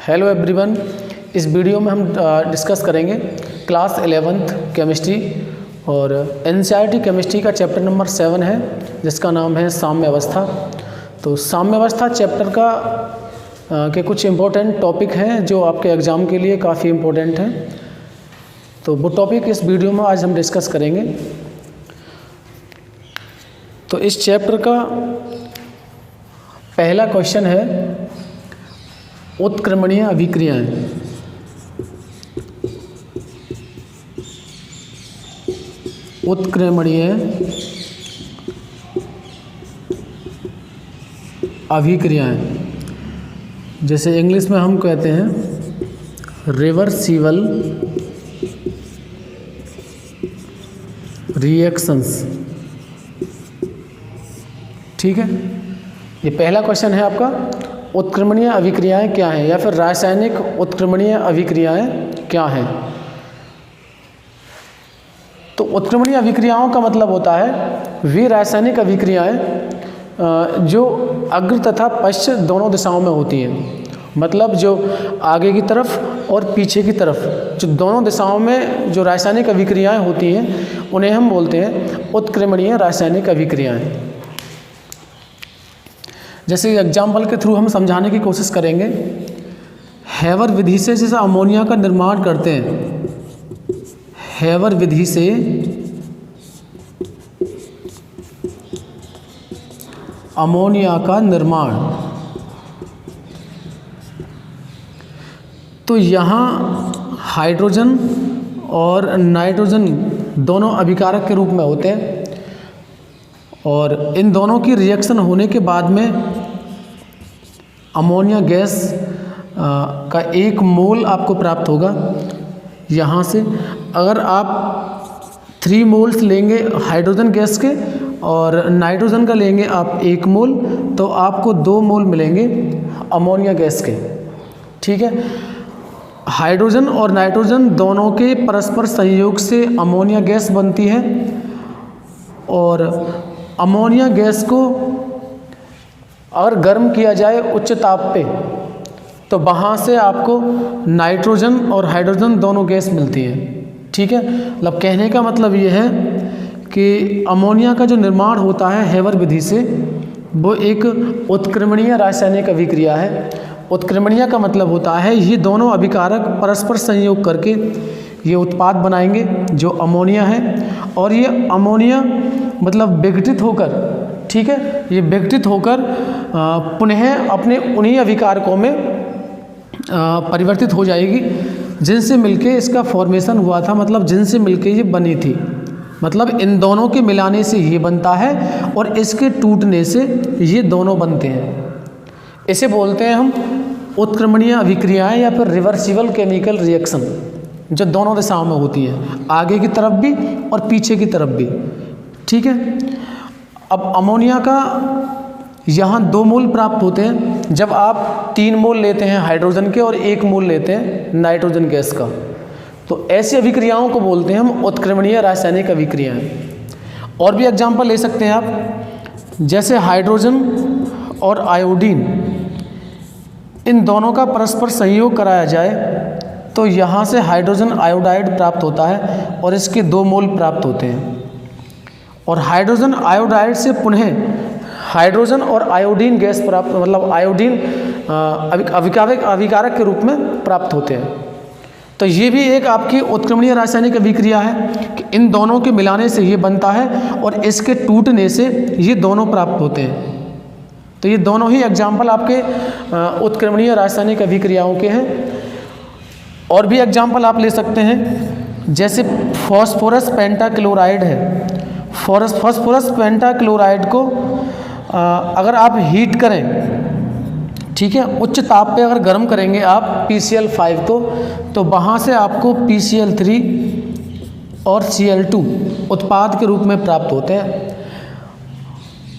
Hello everyone, इस video में हम डिस्कस करेंगे क्लास 11th केमिस्ट्री और एनसीईआरटी केमिस्ट्री का चैप्टर नंबर 7 है जिसका नाम है साम्य अवस्था। तो साम्य अवस्था चैप्टर का के कुछ इम्पोर्टेंट टॉपिक हैं जो आपके एग्ज़ाम के लिए काफ़ी इम्पोर्टेंट हैं। तो वो टॉपिक इस वीडियो में आज हम डिस्कस करेंगे। तो इस चैप्टर का पहला क्वेश्चन है उत्क्रमणीय अभिक्रियाएं। उत्क्रमणीय अभिक्रियाएं, जैसे इंग्लिश में हम कहते हैं रिवर्सिबल रिएक्शंस। ठीक है, ये पहला क्वेश्चन है आपका, उत्क्रमणीय अभिक्रियाएं क्या हैं या फिर रासायनिक उत्क्रमणीय अभिक्रियाएं क्या हैं। तो उत्क्रमणीय अभिक्रियाओं का मतलब होता है वे रासायनिक अभिक्रियाएं जो अग्र तथा पश्च दोनों दिशाओं में होती हैं। मतलब जो आगे की तरफ और पीछे की तरफ जो दोनों दिशाओं में जो रासायनिक अभिक्रियाएं होती हैं उन्हें हम बोलते हैं उत्क्रमणीय रासायनिक अभिक्रियाएं। जैसे एग्जाम्पल के थ्रू हम समझाने की कोशिश करेंगे। हेवर विधि से जैसे अमोनिया का निर्माण करते हैं, हेवर विधि से अमोनिया का निर्माण, तो यहाँ हाइड्रोजन और नाइट्रोजन दोनों अभिकारक के रूप में होते हैं और इन दोनों की रिएक्शन होने के बाद में अमोनिया गैस का 1 मोल आपको प्राप्त होगा। यहाँ से अगर आप 3 मोल्स लेंगे हाइड्रोजन गैस के और नाइट्रोजन का लेंगे आप 1 मोल, तो आपको 2 मोल मिलेंगे अमोनिया गैस के। ठीक है, हाइड्रोजन और नाइट्रोजन दोनों के परस्पर संयोग से अमोनिया गैस बनती है और अमोनिया गैस को अगर गर्म किया जाए उच्च ताप पे तो वहाँ से आपको नाइट्रोजन और हाइड्रोजन दोनों गैस मिलती है। ठीक है, मतलब कहने का मतलब ये है कि अमोनिया का जो निर्माण होता है हेवर विधि से वो एक उत्क्रमणीय रासायनिक अभिक्रिया है। उत्क्रमणीय का मतलब होता है ये दोनों अभिकारक परस्पर संयोग करके ये उत्पाद बनाएंगे जो अमोनिया है और ये अमोनिया मतलब विघटित होकर, ठीक है, ये विघटित होकर पुनः अपने उन्हीं अभिकारकों में परिवर्तित हो जाएगी जिनसे मिलके इसका फॉर्मेशन हुआ था, मतलब जिनसे मिलके ये बनी थी। मतलब इन दोनों के मिलाने से ये बनता है और इसके टूटने से ये दोनों बनते हैं। इसे बोलते हैं हम उत्क्रमणीय अभिक्रियाएं या फिर रिवर्सिबल केमिकल रिएक्शन, जो दोनों दिशाओं में होती हैं, आगे की तरफ भी और पीछे की तरफ भी। ठीक है, अब अमोनिया का यहाँ 2 मोल प्राप्त होते हैं जब आप 3 मोल लेते हैं हाइड्रोजन के और 1 मोल लेते हैं नाइट्रोजन गैस का। तो ऐसी अभिक्रियाओं को बोलते हैं हम उत्क्रमणीय रासायनिक अभिक्रियाएं। और भी एग्जाम्पल ले सकते हैं आप, जैसे हाइड्रोजन और आयोडीन, इन दोनों का परस्पर संयोग कराया जाए तो यहाँ से हाइड्रोजन आयोडाइड प्राप्त होता है और इसके 2 मोल प्राप्त होते हैं और हाइड्रोजन आयोडाइड से पुनः हाइड्रोजन और आयोडीन गैस प्राप्त, मतलब आयोडीन अभिकारक के रूप में प्राप्त होते हैं। तो ये भी एक आपकी उत्क्रमणीय रासायनिक अभिक्रिया है कि इन दोनों के मिलाने से ये बनता है और इसके टूटने से ये दोनों प्राप्त होते हैं। तो ये दोनों ही एग्जाम्पल आपके उत्क्रमणीय रासायनिक अभिक्रियाओं के हैं। और भी एग्जाम्पल आप ले सकते हैं, जैसे फॉस्फोरस पेंटाक्लोराइड है। फॉस्फोरस पेंटाक्लोराइड को अगर आप हीट करें, ठीक है, उच्च ताप पे अगर गर्म करेंगे आप PCl5 को, तो वहाँ से आपको PCl3 और Cl2 उत्पाद के रूप में प्राप्त होते हैं।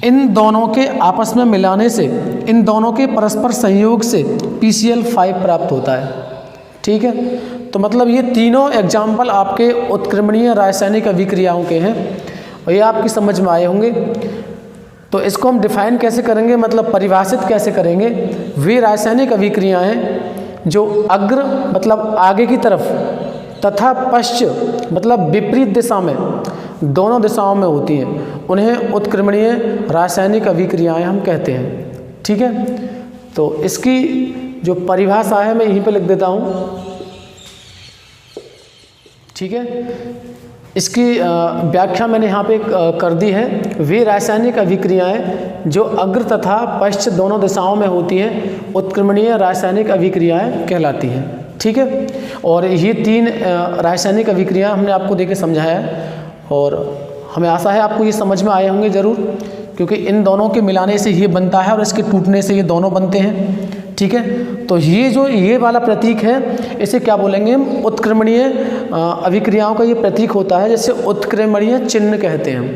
इन दोनों के आपस में मिलाने से, इन दोनों के परस्पर संयोग से PCl5 प्राप्त होता है। ठीक है, तो मतलब ये तीनों एग्जाम्पल आपके उत्क्रमणीय रासायनिक अभिक्रियाओं के हैं और ये आपकी समझ में आए होंगे। तो इसको हम डिफाइन कैसे करेंगे, मतलब परिभाषित कैसे करेंगे। वे रासायनिक अभिक्रियाएं जो अग्र मतलब आगे की तरफ तथा पश्च मतलब विपरीत दिशा में, दोनों दिशाओं में होती हैं, उन्हें उत्क्रमणीय रासायनिक अभिक्रियाएं हम कहते हैं। ठीक है, तो इसकी जो परिभाषा है मैं यहीं पे लिख देता हूँ। ठीक है, इसकी व्याख्या मैंने यहाँ पे कर दी है। वे रासायनिक अभिक्रियाएं जो अग्र तथा पश्च दोनों दिशाओं में होती हैं उत्क्रमणीय रासायनिक अभिक्रियाएं कहलाती हैं। ठीक है, और ये 3 रासायनिक अभिक्रिया हमने आपको देके समझाया है और हमें आशा है आपको ये समझ में आए होंगे ज़रूर, क्योंकि इन दोनों के मिलाने से ये बनता है और इसके टूटने से ये दोनों बनते हैं। ठीक है, तो ये जो ये वाला प्रतीक है इसे क्या बोलेंगे हम, उत्क्रमणीय अभिक्रियाओं का ये प्रतीक होता है, जैसे उत्क्रमणीय चिन्ह कहते हैं हम।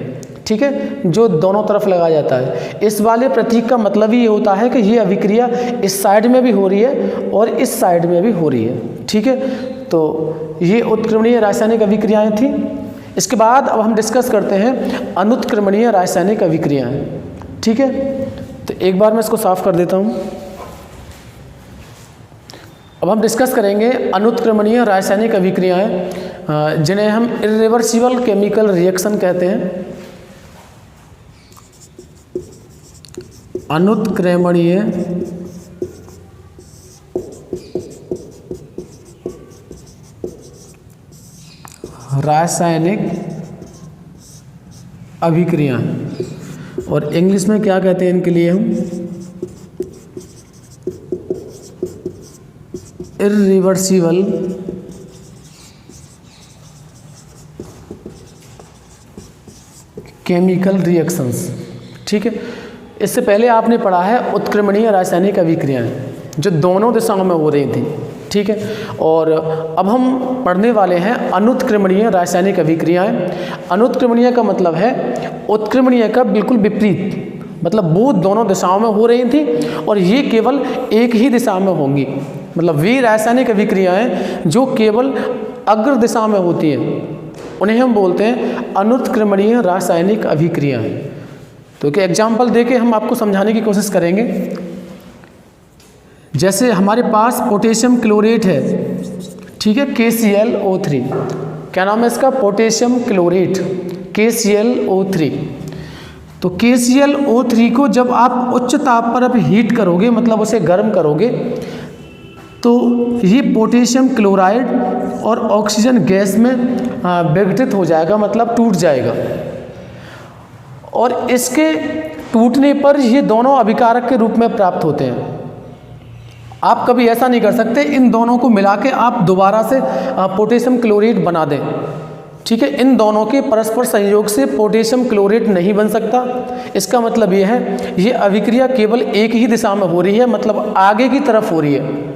ठीक है, जो दोनों तरफ लगाया जाता है। इस वाले प्रतीक का मतलब ही ये होता है कि ये अभिक्रिया इस साइड में भी हो रही है और इस साइड में भी हो रही है। ठीक है, तो ये उत्क्रमणीय रासायनिक अभिक्रियाएं थी। इसके बाद अब हम डिस्कस करते हैं अनुत्क्रमणीय रासायनिक अभिक्रियाएं। ठीक है, तो एक बार मैं इसको साफ कर देता हूँ। अब हम डिस्कस करेंगे अनुत्क्रमणीय रासायनिक अभिक्रियाएं, जिन्हें हम इरिवर्सिबल केमिकल रिएक्शन कहते हैं। अनुत्क्रमणीय रासायनिक अभिक्रिया, और इंग्लिश में क्या कहते हैं इनके लिए हम, इरिवर्सिबल केमिकल रिएक्शंस। ठीक है, इससे पहले आपने पढ़ा है उत्क्रमणीय रासायनिक अभिक्रियाएं जो दोनों दिशाओं में हो रही थी। ठीक है, और अब हम पढ़ने वाले हैं अनुत्क्रमणीय रासायनिक अभिक्रियाएं। अनुत्क्रमणीय का मतलब है उत्क्रमणीय का बिल्कुल विपरीत, मतलब वो दोनों दिशाओं में हो रही थी और ये केवल एक ही दिशा में होंगी। मतलब वे रासायनिक अभिक्रियाएं जो केवल अग्र दिशा में होती हैं उन्हें हम बोलते हैं अनुत्क्रमणीय रासायनिक अभिक्रियाएं। तो एक एग्जाम्पल देके हम आपको समझाने की कोशिश करेंगे। जैसे हमारे पास पोटेशियम क्लोरेट है, ठीक है, KClO3। क्या नाम है इसका, पोटेशियम क्लोरेट, KClO3। तो KClO3 को जब आप उच्च ताप पर अब हीट करोगे, मतलब उसे गर्म करोगे, तो ये पोटेशियम क्लोराइड और ऑक्सीजन गैस में विघटित हो जाएगा, मतलब टूट जाएगा। और इसके टूटने पर ये दोनों अभिकारक के रूप में प्राप्त होते हैं। आप कभी ऐसा नहीं कर सकते इन दोनों को मिला के आप दोबारा से पोटेशियम क्लोरेट बना दें। ठीक है, इन दोनों के परस्पर संयोग से पोटेशियम क्लोरेट नहीं बन सकता। इसका मतलब ये है ये अभिक्रिया केवल एक ही दिशा में हो रही है, मतलब आगे की तरफ हो रही है,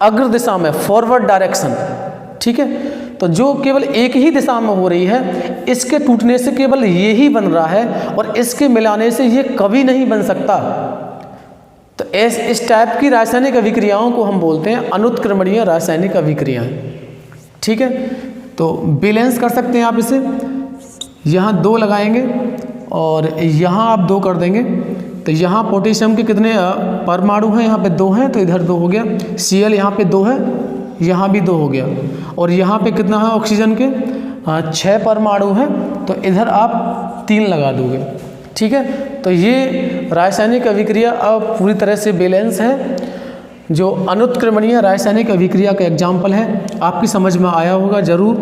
अग्र दिशा में, फॉरवर्ड डायरेक्शन। ठीक है, तो जो केवल एक ही दिशा में हो रही है, इसके टूटने से केवल ये ही बन रहा है और इसके मिलाने से ये कभी नहीं बन सकता। तो इस टाइप की रासायनिक अभिक्रियाओं को हम बोलते हैं अनुत्क्रमणीय रासायनिक अभिक्रियाएं। ठीक है, तो बैलेंस कर सकते हैं आप इसे, यहाँ 2 लगाएंगे और यहाँ आप 2 कर देंगे। तो यहाँ पोटेशियम के कितने परमाणु हैं, यहाँ पे 2 हैं, तो इधर 2 हो गया। Cl यहाँ पे 2 है, यहाँ भी 2 हो गया। और यहाँ पे कितना है ऑक्सीजन के, 6 परमाणु हैं, तो इधर आप 3 लगा दोगे। ठीक है, तो ये रासायनिक अभिक्रिया अब पूरी तरह से बैलेंस है, जो अनुत्क्रमणीय रासायनिक अभिक्रिया का एग्जाम्पल है। आपकी समझ में आया होगा ज़रूर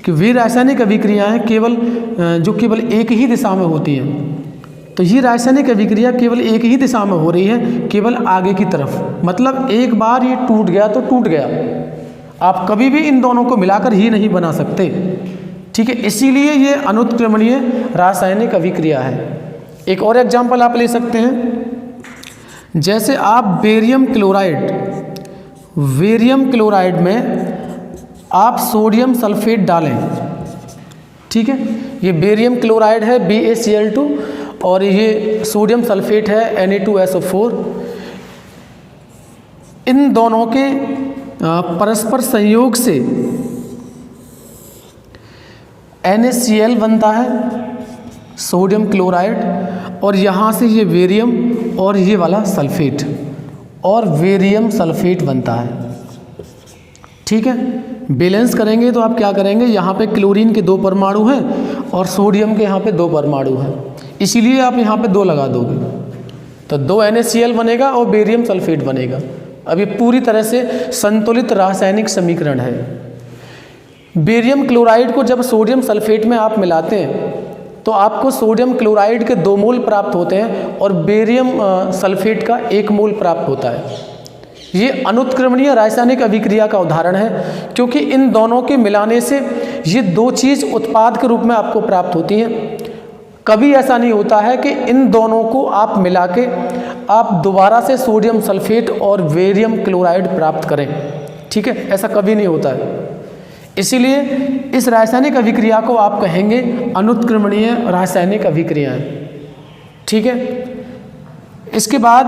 कि वे रासायनिक अभिक्रियाएँ जो केवल एक ही दिशा में होती हैं। तो ये रासायनिक अभिक्रिया केवल एक ही दिशा में हो रही है, केवल आगे की तरफ, मतलब एक बार ये टूट गया तो टूट गया, आप कभी भी इन दोनों को मिलाकर ही नहीं बना सकते। ठीक है, इसीलिए ये अनुत्क्रमणीय रासायनिक अभिक्रिया है। एक और एग्जाम्पल आप ले सकते हैं, जैसे आप बेरियम क्लोराइड में आप सोडियम सल्फेट डालें। ठीक है, ये बेरियम क्लोराइड है BaCl2 और ये सोडियम सल्फेट है Na2SO4। इन दोनों के परस्पर संयोग से NaCl बनता है, सोडियम क्लोराइड, और यहाँ से ये बेरियम और ये वाला सल्फेट, और बेरियम सल्फेट बनता है। ठीक है, बैलेंस करेंगे तो आप क्या करेंगे, यहाँ पे क्लोरीन के 2 परमाणु हैं और सोडियम के यहाँ पे 2 परमाणु हैं, इसीलिए आप यहाँ पे 2 लगा दोगे तो 2 NaCl बनेगा और बेरियम सल्फेट बनेगा। अब ये पूरी तरह से संतुलित रासायनिक समीकरण है। बेरियम क्लोराइड को जब सोडियम सल्फेट में आप मिलाते हैं तो आपको सोडियम क्लोराइड के 2 मोल प्राप्त होते हैं और बेरियम सल्फेट का 1 मोल प्राप्त होता है। ये अनुत्क्रमणीय रासायनिक अभिक्रिया का उदाहरण है, क्योंकि इन दोनों के मिलाने से ये 2 चीज़ उत्पाद के रूप में आपको प्राप्त होती हैं। कभी ऐसा नहीं होता है कि इन दोनों को आप मिला के आप दोबारा से सोडियम सल्फेट और बेरियम क्लोराइड प्राप्त करें। ठीक है, ऐसा कभी नहीं होता है। इसीलिए इस रासायनिक अभिक्रिया को आप कहेंगे अनुत्क्रमणीय रासायनिक अभिक्रियाएं। ठीक है, इसके बाद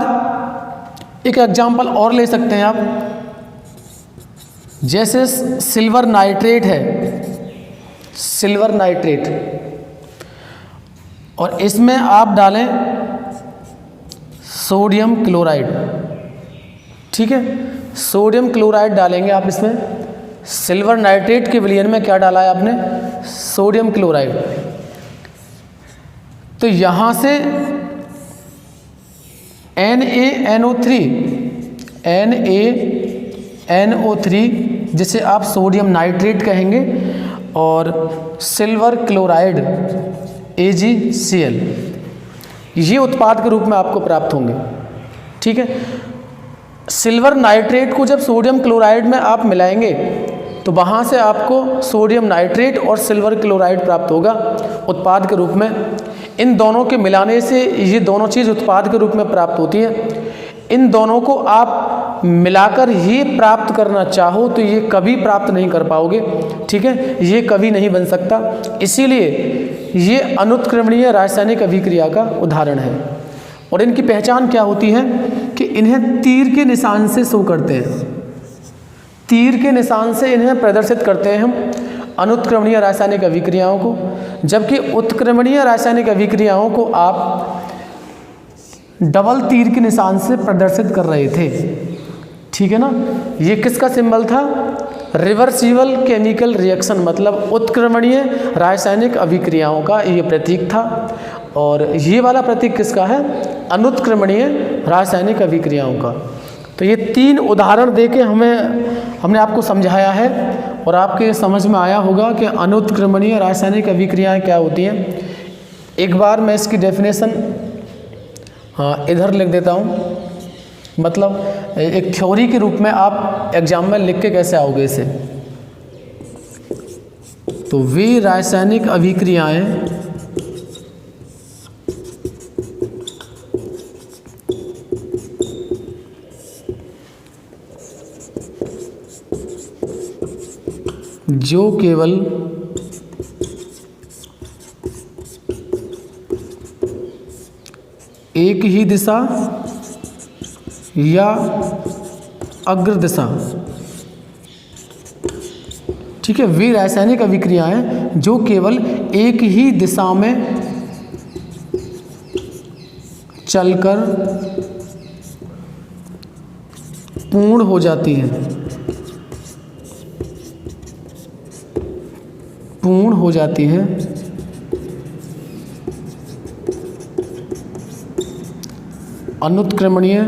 एक एग्जाम्पल और ले सकते हैं आप, जैसे सिल्वर नाइट्रेट है, सिल्वर नाइट्रेट, और इसमें आप डालें सोडियम क्लोराइड। ठीक है, सोडियम क्लोराइड डालेंगे आप इसमें, सिल्वर नाइट्रेट के विलयन में क्या डाला है आपने, सोडियम क्लोराइड। तो यहाँ से NaNO3 जिसे आप सोडियम नाइट्रेट कहेंगे, और सिल्वर क्लोराइड AgCl, ये उत्पाद के रूप में आपको प्राप्त होंगे। ठीक है, सिल्वर नाइट्रेट को जब सोडियम क्लोराइड में आप मिलाएंगे तो वहाँ से आपको सोडियम नाइट्रेट और सिल्वर क्लोराइड प्राप्त होगा उत्पाद के रूप में। इन दोनों के मिलाने से ये दोनों चीज़ उत्पाद के रूप में प्राप्त होती है। इन दोनों को आप मिलाकर ये प्राप्त करना चाहो तो ये कभी प्राप्त नहीं कर पाओगे। ठीक है, ये कभी नहीं बन सकता। इसीलिए ये अनुत्क्रमणीय रासायनिक अभिक्रिया का उदाहरण है। और इनकी पहचान क्या होती है कि इन्हें तीर के निशान से शो करते हैं, तीर के निशान से इन्हें प्रदर्शित करते हैं हम अनुत्क्रमणीय रासायनिक अभिक्रियाओं को, जबकि उत्क्रमणीय रासायनिक अभिक्रियाओं को आप डबल तीर के निशान से प्रदर्शित कर रहे थे। ठीक है ना, ये किसका सिंबल था, रिवर्सिबल केमिकल रिएक्शन, मतलब उत्क्रमणीय रासायनिक अभिक्रियाओं का ये प्रतीक था। और ये वाला प्रतीक किसका है, अनुत्क्रमणीय रासायनिक अभिक्रियाओं का। तो ये 3 उदाहरण देके हमने आपको समझाया है और आपके समझ में आया होगा कि अनुत्क्रमणीय रासायनिक अभिक्रियाएं क्या होती हैं। एक बार मैं इसकी डेफिनेशन इधर लिख देता हूँ, मतलब एक थ्योरी के रूप में आप एग्जाम में लिख के कैसे आओगे इसे। तो वे रासायनिक अभिक्रियाएं जो केवल एक ही दिशा या अग्र दिशा, ठीक है, वे रासायनिक अभिक्रियाएं जो केवल एक ही दिशा में चलकर पूर्ण हो जाती हैं, पूर्ण हो जाती हैं, अनुत्क्रमणीय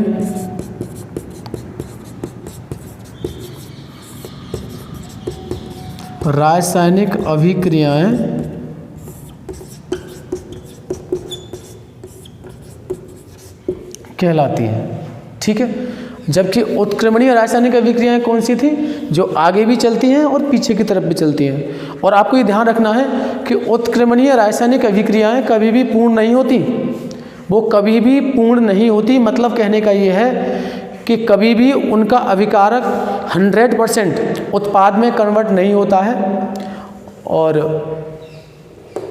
रासायनिक अभिक्रियाएं कहलाती हैं। ठीक है, जबकि उत्क्रमणीय रासायनिक अभिक्रियाएं कौन सी थी, जो आगे भी चलती हैं और पीछे की तरफ भी चलती हैं। और आपको ये ध्यान रखना है कि उत्क्रमणीय रासायनिक अभिक्रियाएं कभी भी पूर्ण नहीं होती, वो कभी भी पूर्ण नहीं होती। मतलब कहने का ये है कि कभी भी उनका अभिकारक 100% उत्पाद में कन्वर्ट नहीं होता है। और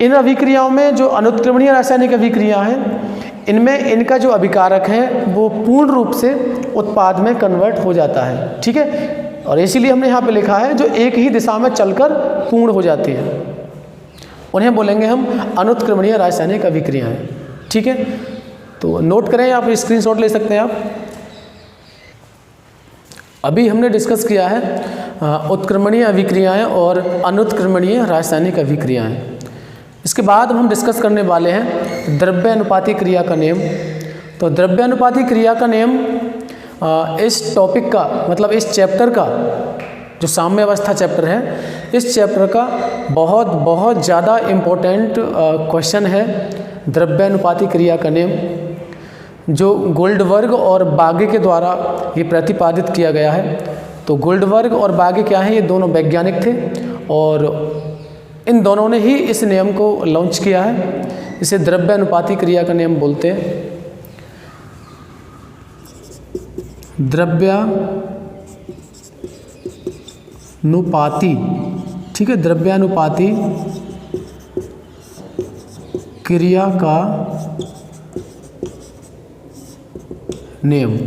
इन अभिक्रियाओं में जो अनुत्क्रमणीय रासायनिक अभिक्रिया हैं, इनमें इनका जो अभिकारक है वो पूर्ण रूप से उत्पाद में कन्वर्ट हो जाता है। ठीक है, और इसीलिए हमने यहाँ पे लिखा है जो एक ही दिशा में चलकर पूर्ण हो जाती है, उन्हें बोलेंगे हम अनुत्क्रमणीय रासायनिक अभिक्रियाएं। ठीक है, तो नोट करें, आप स्क्रीनशॉट ले सकते हैं आप। अभी हमने डिस्कस किया है उत्क्रमणीय अभिक्रियाएं और अनुत्क्रमणीय रासायनिक अभिक्रियाएं। इसके बाद हम डिस्कस करने वाले हैं द्रव्यानुपाती क्रिया का नियम। तो द्रव्यानुपाती क्रिया का नियम इस टॉपिक का मतलब इस चैप्टर का जो साम्य अवस्था चैप्टर है, इस चैप्टर का बहुत ज़्यादा इम्पोर्टेंट क्वेश्चन है। द्रव्यानुपाती क्रिया का नियम जो गोल्डबर्ग और बागे के द्वारा ये प्रतिपादित किया गया है। तो गोल्डबर्ग और बागे क्या हैं? ये दोनों वैज्ञानिक थे और इन दोनों ने ही इस नियम को लॉन्च किया है। इसे द्रव्यानुपाती क्रिया का नियम बोलते हैं। द्रव्यानुपाती, ठीक है, द्रव्यानुपाती क्रिया का नियम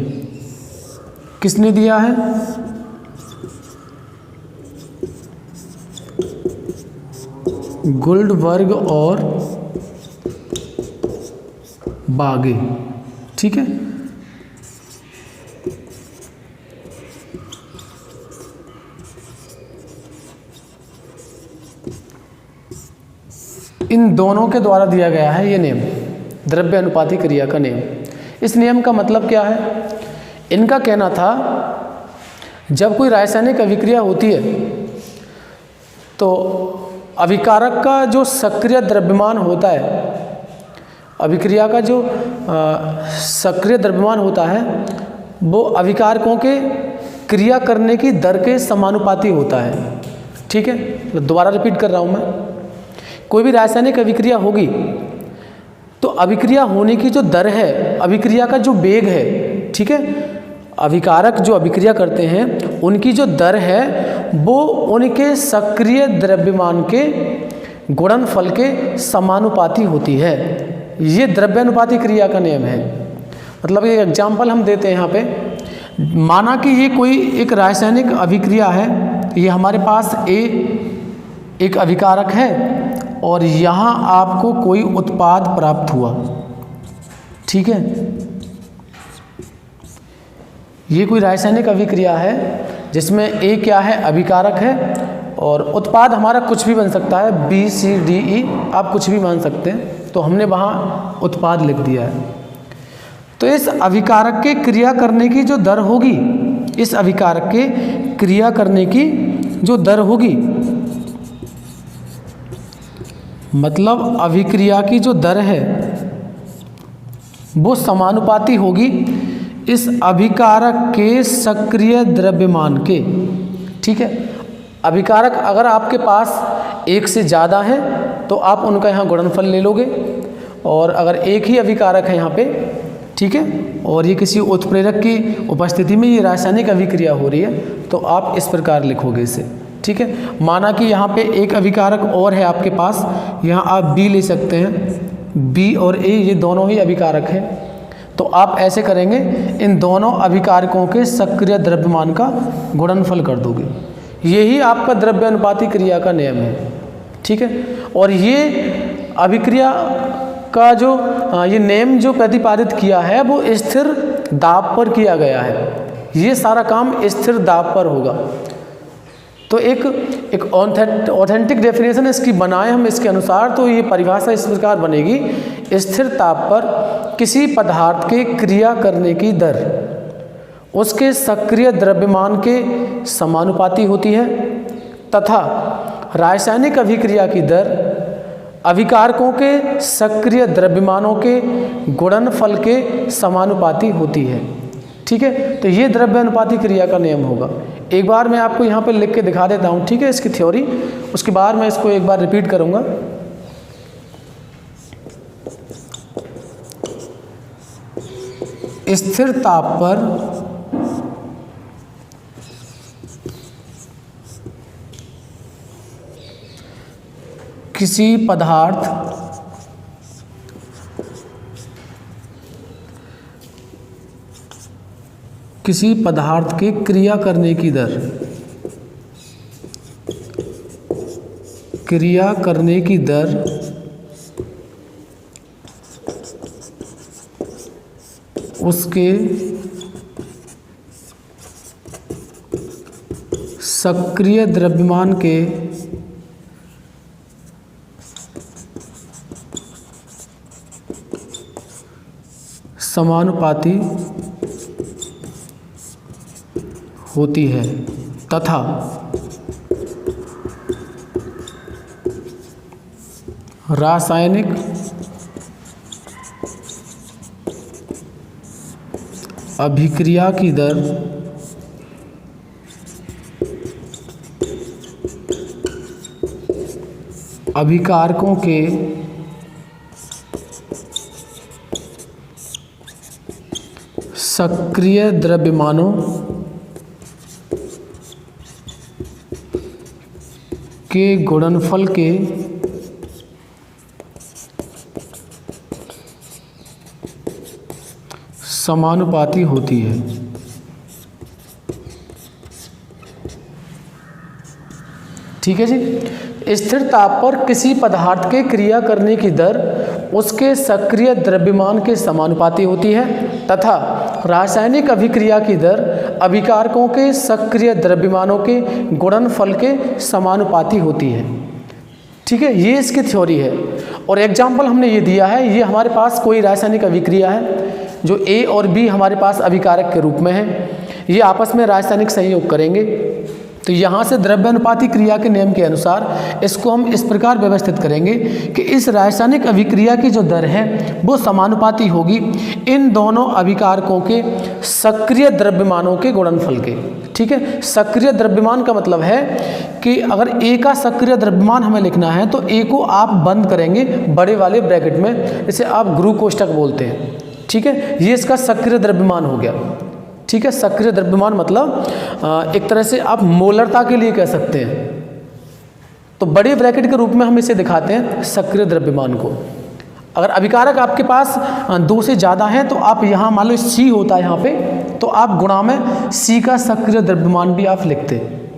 किसने दिया है? गोल्डबर्ग और बागे, ठीक है। इन दोनों के द्वारा दिया गया है ये नियम, द्रव्यानुपाती क्रिया का नियम। इस नियम का मतलब क्या है? इनका कहना था जब कोई रासायनिक अभिक्रिया होती है तो अभिकारक का जो सक्रिय द्रव्यमान होता है, अभिक्रिया का जो सक्रिय द्रव्यमान होता है वो अभिकारकों के क्रिया करने की दर के समानुपाती होता है, ठीक है। दोबारा रिपीट कर रहा हूँ मैं। कोई भी रासायनिक अभिक्रिया होगी तो अभिक्रिया होने की जो दर है, अभिक्रिया का जो वेग है, ठीक है, अभिकारक जो अभिक्रिया करते हैं उनकी जो दर है वो उनके सक्रिय द्रव्यमान के गुणनफल के समानुपाती होती है। ये द्रव्यानुपाती क्रिया का नियम है। मतलब एक एग्जाम्पल हम देते हैं यहाँ पे। माना कि ये कोई एक रासायनिक अभिक्रिया है, ये हमारे पास एक अभिकारक है और यहाँ आपको कोई उत्पाद प्राप्त हुआ, ठीक है। ये कोई रासायनिक अभिक्रिया है जिसमें ए क्या है? अभिकारक है और उत्पाद हमारा कुछ भी बन सकता है, बी सी डी ई, आप कुछ भी मान सकते हैं। तो हमने वहाँ उत्पाद लिख दिया है। तो इस अभिकारक के क्रिया करने की जो दर होगी, इस अभिकारक के क्रिया करने की जो दर होगी, मतलब अभिक्रिया की जो दर है वो समानुपाती होगी इस अभिकारक के सक्रिय द्रव्यमान के, ठीक है। अभिकारक अगर आपके पास एक से ज़्यादा है तो आप उनका यहाँ गुणनफल ले लोगे, और अगर एक ही अभिकारक है यहाँ पे, ठीक है, और ये किसी उत्प्रेरक की उपस्थिति में ये रासायनिक अभिक्रिया हो रही है तो आप इस प्रकार लिखोगे इसे, ठीक है। माना कि यहाँ पे एक अभिकारक और है आपके पास, यहाँ आप बी ले सकते हैं, बी और ए ये दोनों ही अभिकारक हैं। तो आप ऐसे करेंगे, इन दोनों अभिकारकों के सक्रिय द्रव्यमान का गुणनफल कर दोगे। यही आपका द्रव्यानुपाती क्रिया का नियम है, ठीक है। और ये अभिक्रिया का जो ये नियम जो प्रतिपादित किया है वो स्थिर दाब पर किया गया है। ये सारा काम स्थिर दाब पर होगा। तो एक ऑथेंटिक डेफिनेशन इसकी बनाए हम इसके अनुसार, तो ये परिभाषा इस प्रकार बनेगी: स्थिर ताप पर किसी पदार्थ के क्रिया करने की दर उसके सक्रिय द्रव्यमान के समानुपाती होती है तथा रासायनिक अभिक्रिया की दर अभिकारकों के सक्रिय द्रव्यमानों के गुणनफल के समानुपाती होती है, ठीक है। तो ये द्रव्यानुपाती क्रिया का नियम होगा। एक बार मैं आपको यहाँ पे लिख के दिखा देता हूँ, ठीक है, इसकी थ्योरी। उसके बाद मैं इसको एक बार रिपीट करूँगा। स्थिर ताप पर किसी पदार्थ के क्रिया करने की दर उसके सक्रिय द्रव्यमान के समानुपाती होती है तथा रासायनिक अभिक्रिया की दर अभिकारकों के सक्रिय द्रव्यमानों के गुणनफल के समानुपाती होती है। ठीक है जी। स्थिर ताप पर किसी पदार्थ के क्रिया करने की दर उसके सक्रिय द्रव्यमान के समानुपाती होती है तथा रासायनिक अभिक्रिया की दर अभिकारकों के सक्रिय द्रव्यमानों के गुणनफल के समानुपाती होती है। ठीक है, ये इसकी थ्योरी है। और एग्जाम्पल हमने ये दिया है, ये हमारे पास कोई रासायनिक अभिक्रिया है जो A और B हमारे पास अभिकारक के रूप में है, ये आपस में रासायनिक संयोग करेंगे। तो यहाँ से द्रव्यानुपाती क्रिया के नियम के अनुसार इसको हम इस प्रकार व्यवस्थित करेंगे कि इस रासायनिक अभिक्रिया की जो दर है वो समानुपाती होगी इन दोनों अभिकारकों के सक्रिय द्रव्यमानों के गुणनफल के। ठीक है, सक्रिय द्रव्यमान का मतलब है कि अगर A का सक्रिय द्रव्यमान हमें लिखना है तो A को आप बंद करेंगे बड़े वाले ब्रैकेट में, जिसे आप गुरु कोष्ठक बोलते हैं। ठीक है, ये इसका सक्रिय द्रव्यमान हो गया। ठीक है, सक्रिय द्रव्यमान मतलब एक तरह से आप मोलरता के लिए कह सकते हैं। तो बड़े ब्रैकेट के रूप में हम इसे दिखाते हैं सक्रिय द्रव्यमान को। अगर अभिकारक आपके पास 2 से ज़्यादा हैं तो आप यहाँ मान लो C होता है यहाँ पे, तो आप गुणा में C का सक्रिय द्रव्यमान भी आप लिखते हैं।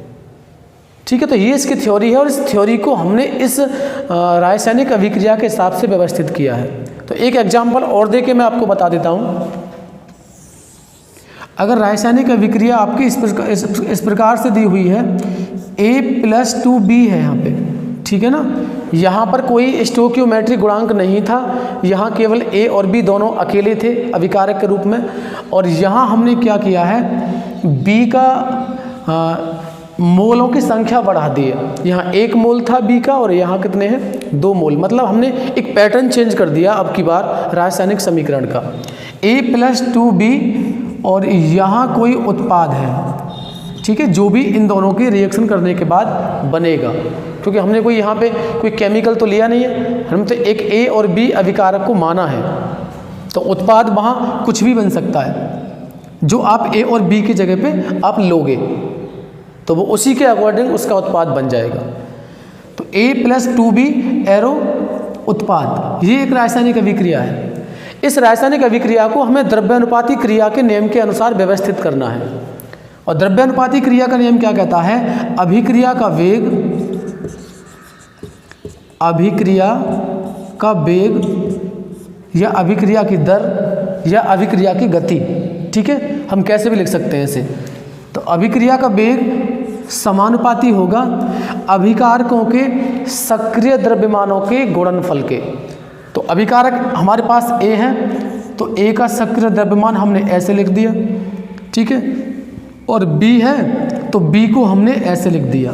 ठीक है, तो ये इसकी थ्योरी है और इस थ्योरी को हमने इस रासायनिक अभिक्रिया के हिसाब से व्यवस्थित किया है। तो एक एग्जाम्पल और दे के मैं आपको बता देता हूँ। अगर रासायनिक अभिक्रिया आपकी इस प्रकार से दी हुई है, A+2B है यहाँ पे, ठीक है ना, यहाँ पर कोई स्टोइकियोमेट्रिक गुणांक नहीं था, यहाँ केवल A और B दोनों अकेले थे अभिकारक के रूप में। और यहाँ हमने क्या किया है, B का मोलों की संख्या बढ़ा दी है। यहाँ 1 मोल था B का और यहाँ कितने हैं, 2 मोल। मतलब हमने एक पैटर्न चेंज कर दिया अब की बार रासायनिक समीकरण का। A+2B और यहाँ कोई उत्पाद है, ठीक है, जो भी इन दोनों के रिएक्शन करने के बाद बनेगा, क्योंकि हमने कोई यहाँ पे कोई केमिकल तो लिया नहीं है, हम तो एक A और B अभिकारक को माना है। तो उत्पाद वहाँ कुछ भी बन सकता है जो आप A और B की जगह पे आप लोगे, तो वो उसी के अकॉर्डिंग उसका उत्पाद बन जाएगा। तो A+2B एरो उत्पाद, ये एक रासायनिक अभिक्रिया है। इस रासायनिक अभिक्रिया को हमें द्रव्यानुपाती क्रिया के नियम के अनुसार व्यवस्थित करना है। और द्रव्यानुपाती क्रिया का नियम क्या कहता है, अभिक्रिया का वेग या अभिक्रिया की दर या अभिक्रिया की गति। ठीक है, हम कैसे भी लिख सकते हैं इसे। तो अभिक्रिया का वेग समानुपाती होगा अभिकारकों के सक्रिय द्रव्यमानों के गुणनफल के। तो अभिकारक हमारे पास A है, तो A का सक्रिय द्रव्यमान हमने ऐसे लिख दिया, ठीक है, और B है तो B को हमने ऐसे लिख दिया।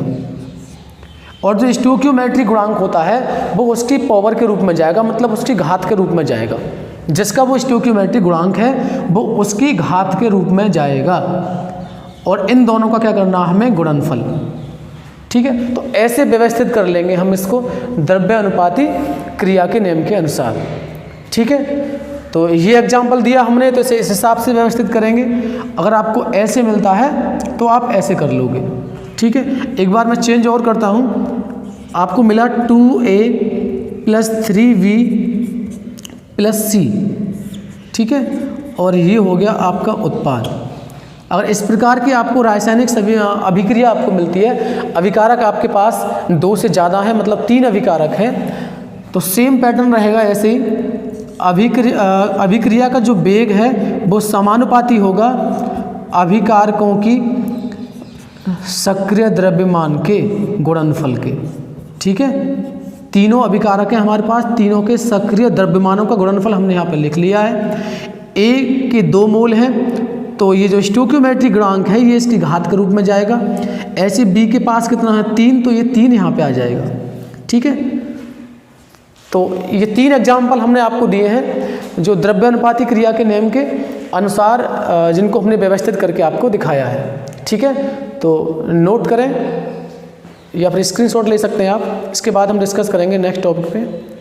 और जो स्टोइकियोमेट्रिक गुणांक होता है वो उसकी पावर के रूप में जाएगा, मतलब उसकी घात के रूप में जाएगा। जिसका वो स्टोइकियोमेट्रिक गुणांक है वो उसकी घात के रूप में जाएगा। और इन दोनों का क्या करना है, हमें गुणनफल। ठीक है, तो ऐसे व्यवस्थित कर लेंगे हम इसको द्रव्यानुपाती क्रिया के नियम के अनुसार। ठीक है, तो ये एग्जाम्पल दिया हमने, तो इसे इस हिसाब से व्यवस्थित करेंगे। अगर आपको ऐसे मिलता है तो आप ऐसे कर लोगे। ठीक है, एक बार मैं चेंज और करता हूँ। आपको मिला 2A + 3B + C, ठीक है, और ये हो गया आपका उत्पाद। अगर इस प्रकार की आपको रासायनिक सभी अभिक्रिया आपको मिलती है, अभिकारक आपके पास 2 से ज़्यादा है, मतलब 3 अभिकारक हैं, तो सेम पैटर्न रहेगा ऐसे ही। अभिक्रिया का जो वेग है वो समानुपाती होगा अभिकारकों की सक्रिय द्रव्यमान के गुणनफल के। ठीक है, तीनों अभिकारक हैं हमारे पास, तीनों के सक्रिय द्रव्यमानों का गुणनफल हमने यहाँ पर लिख लिया है। ए के 2 मोल हैं तो ये जो स्टोइकियोमेट्रिक गुणांक है ये इसकी घात के रूप में जाएगा। ऐसे बी के पास कितना है 3, तो ये 3 यहाँ पे आ जाएगा। ठीक है, तो ये 3 एग्जाम्पल हमने आपको दिए हैं जो द्रव्यानुपाती क्रिया के नियम के अनुसार जिनको हमने व्यवस्थित करके आपको दिखाया है। ठीक है, तो नोट करें या फिर स्क्रीनशॉट ले सकते हैं आप। इसके बाद हम डिस्कस करेंगे नेक्स्ट टॉपिक पे।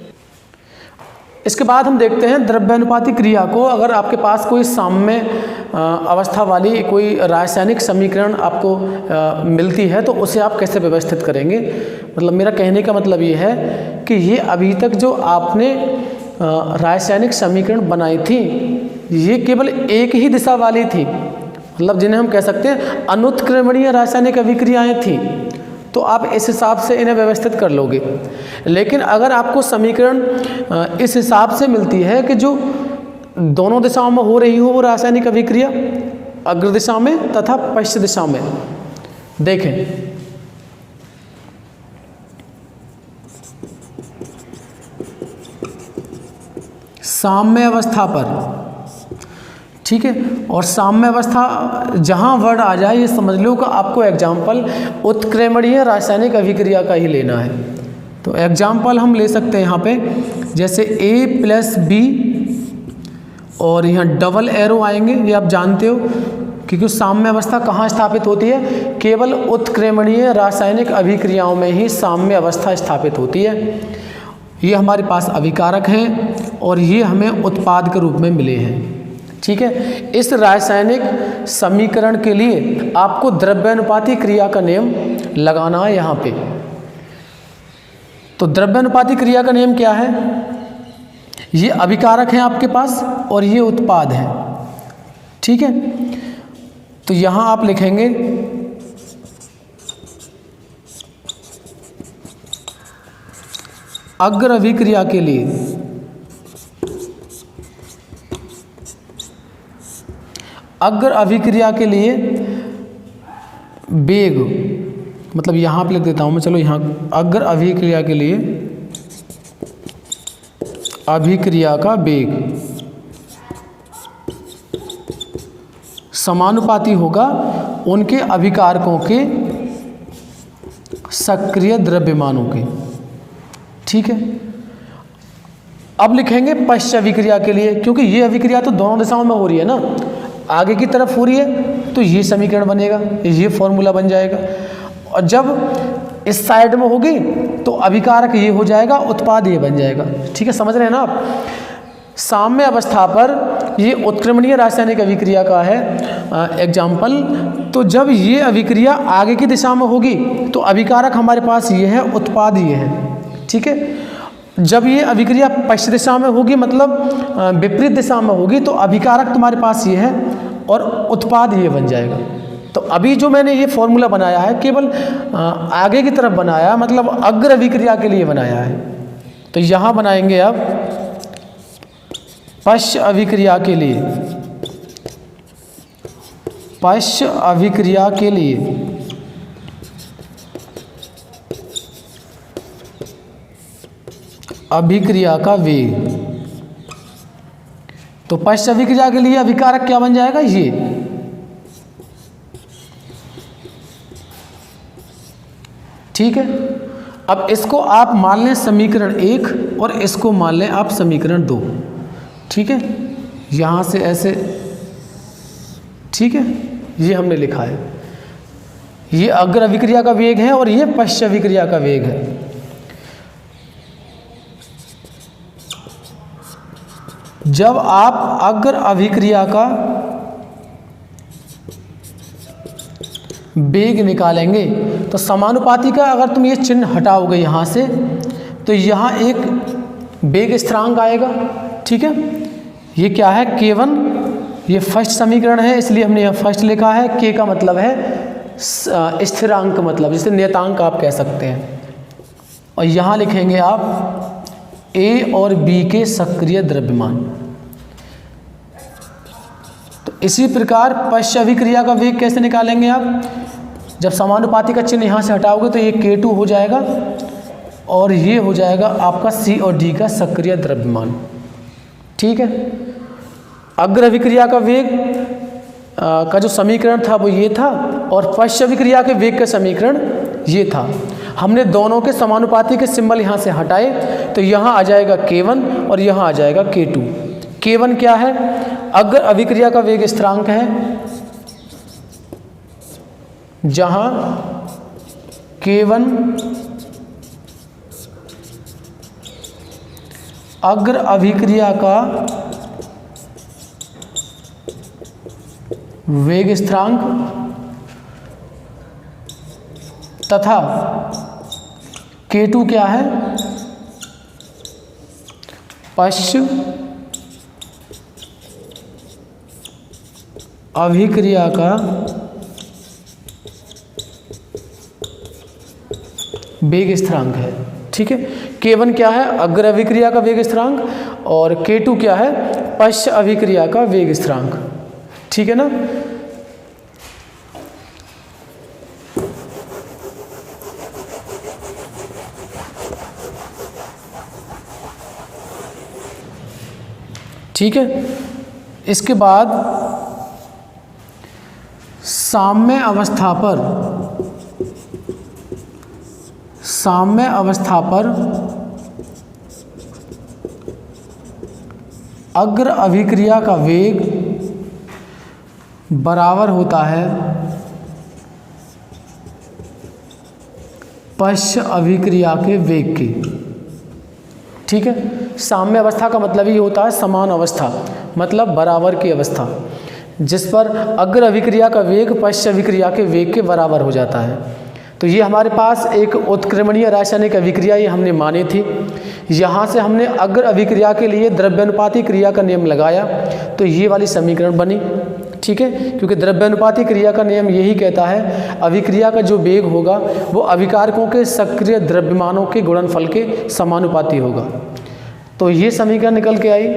इसके बाद हम देखते हैं द्रव्यानुपाती क्रिया को अगर आपके पास कोई साम्य अवस्था वाली कोई रासायनिक समीकरण आपको मिलती है तो उसे आप कैसे व्यवस्थित करेंगे। मतलब मेरा कहने का मतलब ये है कि ये अभी तक जो आपने रासायनिक समीकरण बनाई थी ये केवल एक ही दिशा वाली थी, मतलब जिन्हें हम कह सकते हैं अनुत्क्रमणीय रासायनिक अभिक्रियाएं थी, तो आप इस हिसाब से इन्हें व्यवस्थित कर लोगे। लेकिन अगर आपको समीकरण इस हिसाब से मिलती है कि जो दोनों दिशाओं में हो रही हो वो रासायनिक अभिक्रिया, अग्र दिशा में तथा पश्चिम दिशा में, देखें साम्य अवस्था पर, ठीक है, और साम्य अवस्था जहाँ वर्ड आ जाए ये समझ लो कि आपको एग्जाम्पल उत्क्रमणीय रासायनिक अभिक्रिया का ही लेना है। तो एग्जाम्पल हम ले सकते हैं यहाँ पे, जैसे A+B और यहाँ डबल एरो आएंगे, ये आप जानते हो क्योंकि साम्य अवस्था कहाँ स्थापित होती है, केवल उत्क्रमणीय रासायनिक अभिक्रियाओं में ही साम्य अवस्था स्थापित होती है। ये हमारे पास अभिकारक हैं और ये हमें उत्पाद के रूप में मिले हैं। ठीक है, इस रासायनिक समीकरण के लिए आपको द्रव्यानुपाती क्रिया का नियम लगाना है यहाँ पे। तो द्रव्यानुपाती क्रिया का नियम क्या है, ये अभिकारक हैं आपके पास और ये उत्पाद है। ठीक है, तो यहाँ आप लिखेंगे अग्र अभिक्रिया के लिए वेग, मतलब यहाँ पे लिख देता हूँ मैं, चलो यहाँ अग्र अभिक्रिया के लिए अभिक्रिया का वेग समानुपाती होगा उनके अभिकारकों के सक्रिय द्रव्यमानों के। ठीक है, अब लिखेंगे पश्च अभिक्रिया के लिए, क्योंकि ये अभिक्रिया तो दोनों दिशाओं में हो रही है ना, आगे की तरफ हो रही है तो ये समीकरण बनेगा, ये फॉर्मूला बन जाएगा, और जब इस साइड में होगी तो अभिकारक ये हो जाएगा, उत्पाद ये बन जाएगा। ठीक है, समझ रहे हैं ना आप। साम्य अवस्था पर ये उत्क्रमणीय रासायनिक अभिक्रिया का है एग्जाम्पल। तो जब ये अभिक्रिया आगे की दिशा में होगी तो अभिकारक हमारे पास ये है, उत्पाद ये है। ठीक है, जब ये अभिक्रिया पश्चिम दिशा में होगी, मतलब विपरीत दिशा में होगी, तो अभिकारक तुम्हारे पास ये है और उत्पाद ये बन जाएगा। तो अभी जो मैंने ये फॉर्मूला बनाया है केवल आगे की तरफ बनाया, मतलब अग्र अभिक्रिया के लिए बनाया है। तो यहाँ बनाएंगे अब पश्च अभिक्रिया के लिए, पश्च अभिक्रिया के लिए अभिक्रिया का वेग। तो पश्च अभिक्रिया के लिए अभिकारक क्या बन जाएगा, ये। ठीक है, अब इसको आप मान लें समीकरण 1 और इसको मान लें आप समीकरण 2। ठीक है, यहां से ऐसे, ठीक है, ये हमने लिखा है, ये अग्र अभिक्रिया का वेग है और ये पश्च अभिक्रिया का वेग है। जब आप अग्र अभिक्रिया का वेग निकालेंगे तो समानुपाती का अगर तुम ये चिन्ह हटाओगे यहाँ से, तो यहाँ एक वेग स्थिरांक आएगा। ठीक है, ये क्या है, K1, ये फर्स्ट समीकरण है इसलिए हमने यहाँ फर्स्ट लिखा है। K का मतलब है स्थिरांक, मतलब जिसे नियतांक आप कह सकते हैं। और यहाँ लिखेंगे आप A और B के सक्रिय द्रव्यमान। तो इसी प्रकार पश्च अभिक्रिया का वेग कैसे निकालेंगे आप, जब समानुपाती का चिन्ह यहाँ से हटाओगे तो ये K2 हो जाएगा और ये हो जाएगा आपका C और D का सक्रिय द्रव्यमान। ठीक है, अग्र अभिक्रिया का वेग का जो समीकरण था वो ये था और पश्च अभिक्रिया के वेग का समीकरण ये था। हमने दोनों के समानुपाती के सिंबल यहाँ से हटाए तो यहाँ आ जाएगा K1 और यहाँ आ जाएगा K2। K1 क्या है? अग्र अभिक्रिया का वेग स्थिरांक है, जहाँ K1 अग्र अभिक्रिया का वेग स्थिरांक तथा K2 क्या है? पश्च अभिक्रिया का वेग स्थिरांक है। ठीक है, K1 क्या है? अग्र अभिक्रिया का वेग स्थिरांक और K2 क्या है? पश्च अभिक्रिया का वेग स्थिरांक। ठीक है ना। ठीक है, इसके बाद साम्य अवस्था पर अग्र अभिक्रिया का वेग बराबर होता है पश्च अभिक्रिया के वेग के। ठीक है, साम्य अवस्था का मतलब ही होता है समान अवस्था, मतलब बराबर की अवस्था, जिस पर अग्र अभिक्रिया का वेग पश्च अभिक्रिया के वेग के बराबर हो जाता है। तो ये हमारे पास एक उत्क्रमणीय रासायनिक अभिक्रिया ये हमने मानी थी। यहाँ से हमने अग्र अभिक्रिया के लिए द्रव्यानुपाती क्रिया का नियम लगाया तो ये वाली समीकरण बनी। ठीक है, क्योंकि द्रव्यानुपाती क्रिया का नियम यही कहता है अभिक्रिया का जो वेग होगा वो अभिकारकों के सक्रिय द्रव्यमानों के गुणनफल के समानुपाती होगा। तो ये समीकरण निकल के आई।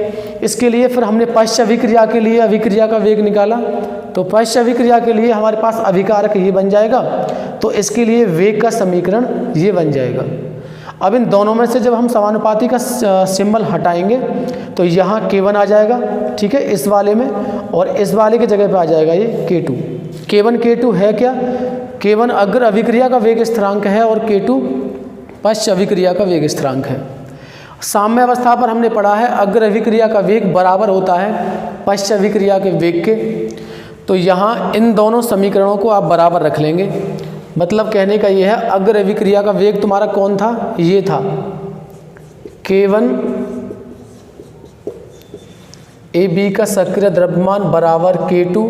इसके लिए फिर हमने पश्च अभिक्रिया के लिए अभिक्रिया का वेग निकाला, तो पश्च अभिक्रिया के लिए हमारे पास अभिकारक ये बन जाएगा, तो इसके लिए वेग का समीकरण ये बन जाएगा। अब इन दोनों में से जब हम समानुपाती का सिंबल हटाएंगे तो यहाँ K1 आ जाएगा। ठीक है, इस वाले में, और इस वाले की जगह पे आ जाएगा ये K2। K1 K2 है क्या? K1 अग्र अभिक्रिया का वेग स्थिरांक है और K2 पश्च अभिक्रिया का वेग स्थिरांक है। साम्य अवस्था पर हमने पढ़ा है अग्र अभिक्रिया का वेग बराबर होता है पश्च अभिक्रिया के वेग के। तो यहाँ इन दोनों समीकरणों को आप बराबर रख लेंगे। मतलब कहने का ये है अग्र अभिक्रिया का वेग तुम्हारा कौन था? ये था K1 AB का सक्रिय द्रव्यमान बराबर K2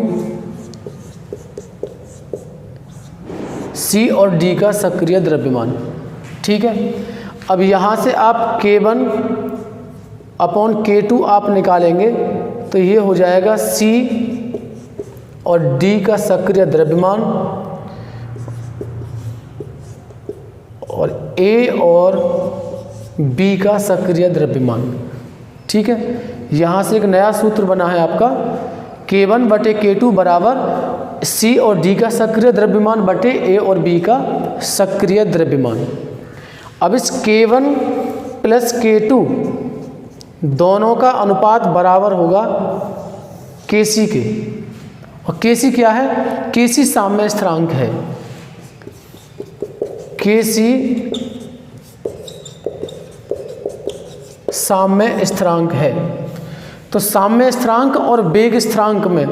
C और D का सक्रिय द्रव्यमान। ठीक है, अब यहाँ से आप K1 अपॉन K2 आप निकालेंगे तो ये हो जाएगा C और D का सक्रिय द्रव्यमान और A और B का सक्रिय द्रव्यमान। ठीक है, यहाँ से एक नया सूत्र बना है आपका K1 बटे K2 बराबर C और D का सक्रिय द्रव्यमान बटे A और B का सक्रिय द्रव्यमान। अब इस K1 प्लस K2 दोनों का अनुपात बराबर होगा Kc के, और Kc क्या है? Kc साम्य स्थिरांक है। Kc साम्य स्थिरांक है। तो साम्य स्थिरांक और वेग स्थिरांक में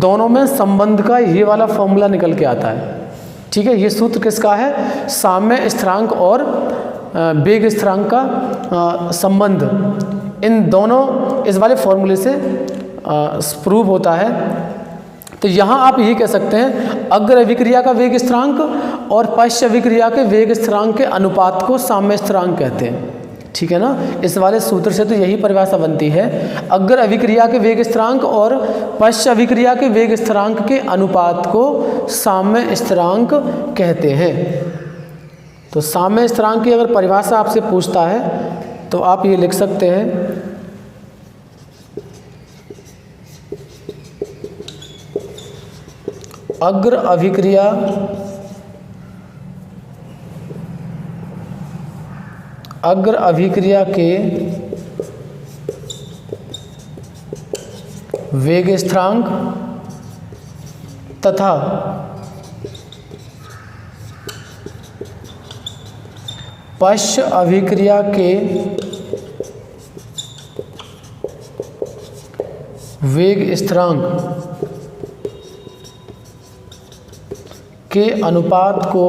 दोनों में संबंध का ये वाला फॉर्मूला निकल के आता है। ठीक है, ये सूत्र किसका है? साम्य स्थिरांक और वेग स्थिरांक का संबंध इन दोनों इस वाले फॉर्मूले से प्रूव होता है। तो यहाँ आप ये कह सकते हैं अग्र अभिक्रिया का वेग स्थिरांक और पश्च अभिक्रिया के वेग स्थिरांक के अनुपात को साम्य स्थिरांक कहते हैं। ठीक है ना, इस वाले सूत्र से तो यही परिभाषा बनती है, अग्र अभिक्रिया के वेग स्थिरांक और पश्च अभिक्रिया के वेग स्थिरांक के अनुपात को साम्य स्थिरांक कहते हैं। तो साम्य स्थिरांक की अगर परिभाषा आपसे पूछता है तो आप ये लिख सकते हैं अग्र अभिक्रिया अग्र अभिक्रिया के वेग स्थिरांक तथा पश्च अभिक्रिया के वेग स्थिरांक के अनुपात को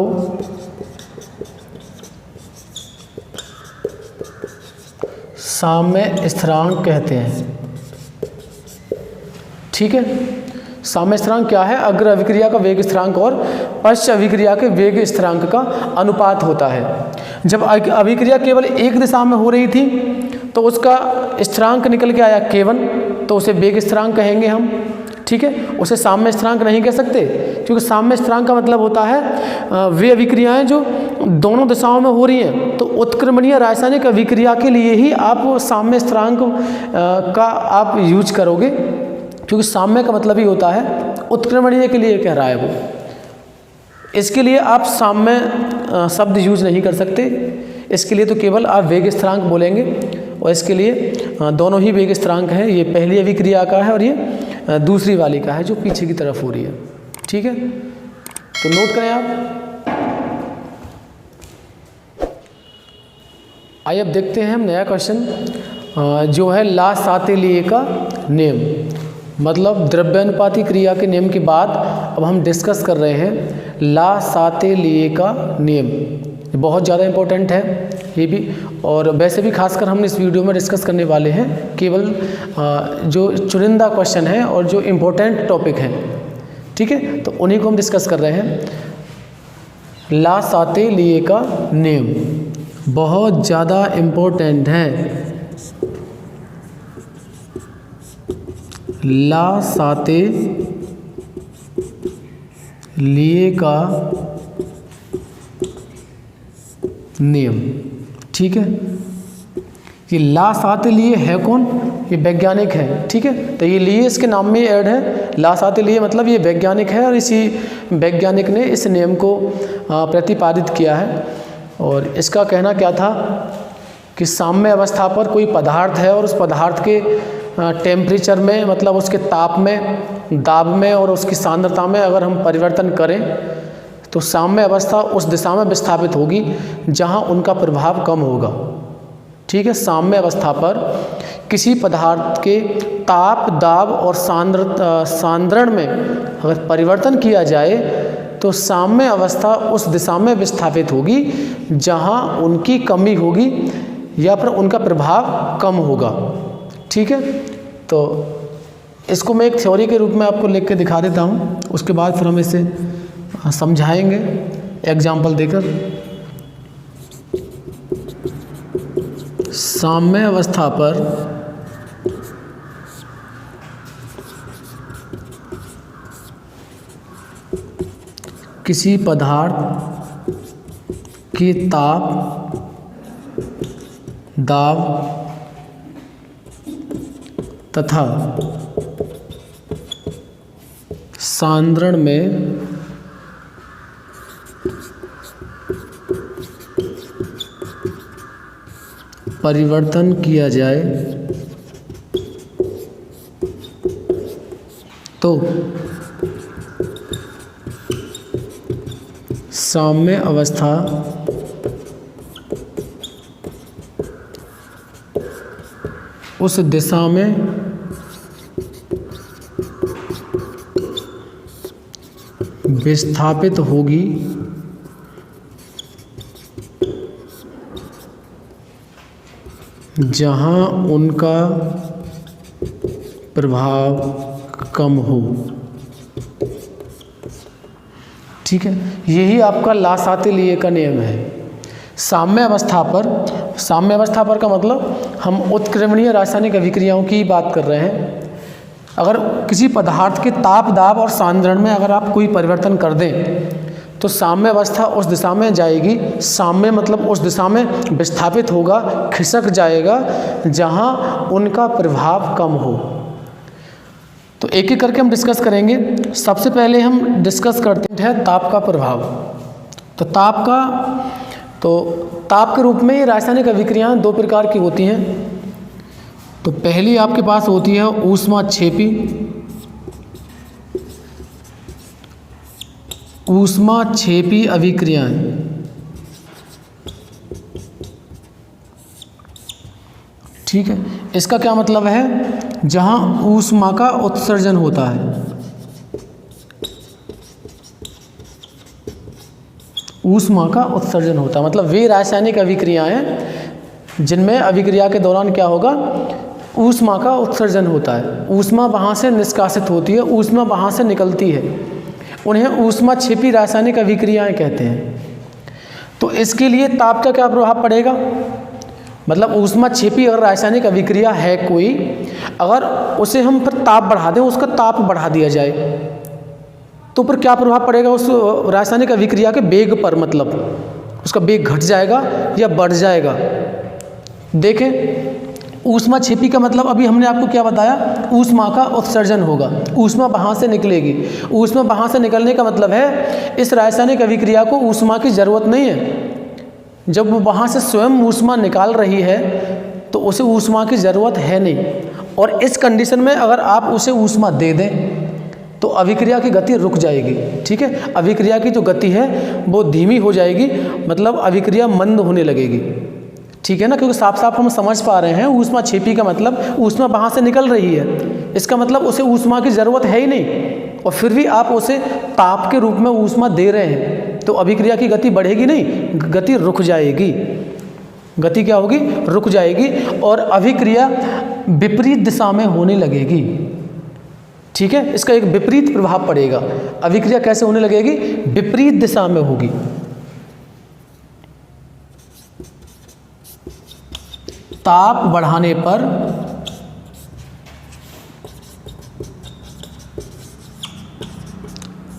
साम्य स्थिरांक कहते हैं। ठीक है, साम्य स्थिरांक क्या है? अग्र अभिक्रिया का वेग स्थिरांक और पश्च अभिक्रिया के वेग स्थिरांक का अनुपात होता है। जब अभिक्रिया केवल एक दिशा में हो रही थी तो उसका स्थिरांक निकल के आया K1, तो उसे वेग स्थिरांक कहेंगे हम। ठीक है, उसे साम्य स्थिरांक नहीं कह सकते, क्योंकि साम्य स्थिरांक का मतलब होता है वे अभिक्रियाएं जो दोनों दिशाओं में हो रही हैं। तो उत्क्रमणीय रासायनिक अभिक्रिया के लिए ही आप साम्य स्थिरांक का आप यूज करोगे, क्योंकि साम्य का मतलब ही होता है उत्क्रमणीय के लिए कह रहा है वो। इसके लिए आप साम्य शब्द यूज नहीं कर सकते, इसके लिए तो केवल आप वेग स्थिरांक बोलेंगे। और इसके लिए दोनों ही वेग स्थिरांक हैं, ये पहली अभिक्रिया का है और ये दूसरी वाली का है जो पीछे की तरफ हो रही है। ठीक है, तो नोट करें आप। आइए अब देखते हैं हम नया क्वेश्चन जो है ला सातेलिए का नियम, मतलब द्रव्यानुपाती क्रिया के नियम के बाद अब हम डिस्कस कर रहे हैं ला सातेलिए का नियम। बहुत ज़्यादा इम्पोर्टेंट है ये भी, और वैसे भी खासकर हम इस वीडियो में डिस्कस करने वाले हैं केवल जो चुनिंदा क्वेश्चन हैं और जो इम्पोर्टेंट टॉपिक हैं। ठीक है, तो उन्हीं को हम डिस्कस कर रहे हैं। ला सातेलिए का नियम बहुत ज़्यादा इम्पोर्टेंट है। ला सातेलिए का नियम। ठीक है, ये ला सातेलिए है कौन? ये वैज्ञानिक है। ठीक है, तो ये लिए इसके नाम में ऐड है। ला सातेलिए मतलब ये वैज्ञानिक है और इसी वैज्ञानिक ने इस नियम को प्रतिपादित किया है। और इसका कहना क्या था कि साम्य अवस्था पर कोई पदार्थ है और उस पदार्थ के टेम्परेचर में, मतलब उसके ताप में, दाब में और उसकी सांद्रता में अगर हम परिवर्तन करें तो साम्य अवस्था उस दिशा में विस्थापित होगी जहां उनका प्रभाव कम होगा। ठीक है, साम्य अवस्था पर किसी पदार्थ के ताप, दाब और सांद्रण में अगर परिवर्तन किया जाए तो साम्य अवस्था उस दिशा में विस्थापित होगी जहां उनकी कमी होगी या फिर उनका प्रभाव कम होगा। ठीक है, तो इसको मैं एक थ्योरी के रूप में आपको लिख के दिखा देता हूँ, उसके बाद फिर हम इसे समझाएंगे एग्जाम्पल देकर। साम्य अवस्था पर किसी पदार्थ के ताप, दाब तथा सांद्रण में परिवर्तन किया जाए तो साम्य अवस्था उस दिशा में विस्थापित होगी जहां उनका प्रभाव कम हो। ठीक है, यही आपका ला सातेलिए का नियम है। साम्य अवस्था पर का मतलब हम उत्क्रमणीय रासायनिक अभिक्रियाओं की बात कर रहे हैं। अगर किसी पदार्थ के ताप, दाब और सांद्रण में अगर आप कोई परिवर्तन कर दें तो साम्य अवस्था उस दिशा में जाएगी। साम्य मतलब उस दिशा में विस्थापित होगा, खिसक जाएगा जहां उनका प्रभाव कम हो। तो एक एक करके हम डिस्कस करेंगे। सबसे पहले हम डिस्कस करते हैं ताप का प्रभाव। तो ताप का तो ताप के रूप में ये रासायनिक अभिक्रियाएं दो प्रकार की होती हैं। तो पहली आपके पास होती है ऊष्माक्षेपी। ऊष्माक्षेपी अभिक्रियाएं, ठीक है। इसका क्या मतलब है, जहां ऊष्मा का उत्सर्जन होता है। ऊष्मा का उत्सर्जन होता है मतलब वे रासायनिक अभिक्रियाएं जिनमें अभिक्रिया के दौरान क्या होगा, ऊष्मा का उत्सर्जन होता है। ऊष्मा वहाँ से निष्कासित होती है, ऊष्मा वहाँ से निकलती है, उन्हें ऊष्माक्षेपी रासायनिक अभिक्रियाएं कहते हैं। तो इसके लिए ताप का क्या प्रभाव पड़ेगा, मतलब ऊष्माक्षेपी अगर रासायनिक अभिक्रिया है कोई, अगर उसे हम फिर ताप बढ़ा दें, उसका ताप बढ़ा दिया जाए, तो फिर क्या प्रभाव पड़ेगा उस रासायनिक अभिक्रिया के वेग पर, मतलब उसका वेग घट जाएगा या बढ़ जाएगा। देखें, ऊष्माक्षेपी का मतलब अभी हमने आपको क्या बताया, ऊष्मा का उत्सर्जन होगा, ऊष्मा वहाँ से निकलेगी। ऊष्मा वहाँ से निकलने का मतलब है इस रासायनिक अभिक्रिया को ऊष्मा की ज़रूरत नहीं है। जब वो वहाँ से स्वयं ऊष्मा निकाल रही है तो उसे ऊष्मा की ज़रूरत है नहीं, और इस कंडीशन में अगर आप उसे ऊष्मा दे दें तो अभिक्रिया की गति रुक जाएगी, ठीक है। अभिक्रिया की जो गति है वो धीमी हो जाएगी, मतलब अभिक्रिया मंद होने लगेगी, ठीक है ना, क्योंकि साफ साफ हम समझ पा रहे हैं ऊष्माक्षेपी का मतलब ऊष्मा वहाँ से निकल रही है, इसका मतलब उसे ऊष्मा की ज़रूरत है ही नहीं, और फिर भी आप उसे ताप के रूप में ऊष्मा दे रहे हैं, तो अभिक्रिया की गति बढ़ेगी नहीं, गति रुक जाएगी। गति क्या होगी, रुक जाएगी, और अभिक्रिया विपरीत दिशा में होने लगेगी, ठीक है। इसका एक विपरीत प्रभाव पड़ेगा। अभिक्रिया कैसे होने लगेगी, विपरीत दिशा में होगी। ताप बढ़ाने पर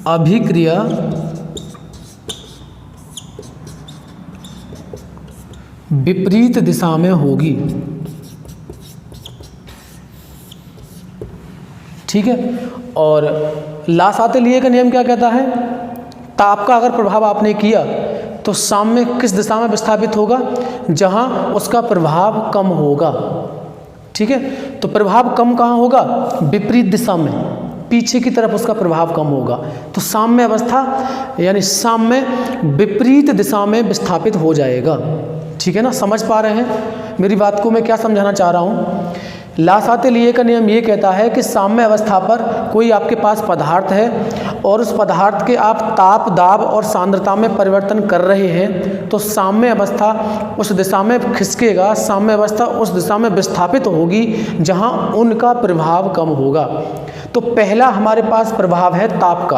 अभिक्रिया विपरीत दिशा में होगी, ठीक है। और लासातेलिये का नियम क्या कहता है, ताप का अगर प्रभाव आपने किया तो साम्य किस दिशा में विस्थापित होगा, जहां उसका प्रभाव कम होगा, ठीक है। तो प्रभाव कम कहाँ होगा, विपरीत दिशा में, पीछे की तरफ उसका प्रभाव कम होगा। तो साम्य अवस्था यानी साम्य विपरीत दिशा में विस्थापित हो जाएगा, ठीक है ना। समझ पा रहे हैं मेरी बात को, मैं क्या समझाना चाह रहा हूँ। लासातेलिये का नियम ये कहता है कि साम्य अवस्था पर कोई आपके पास पदार्थ है और उस पदार्थ के आप ताप, दाब और सांद्रता में परिवर्तन कर रहे हैं, तो साम्य अवस्था उस दिशा में खिसकेगा, साम्य अवस्था उस दिशा में विस्थापित होगी जहां उनका प्रभाव कम होगा। तो पहला हमारे पास प्रभाव है ताप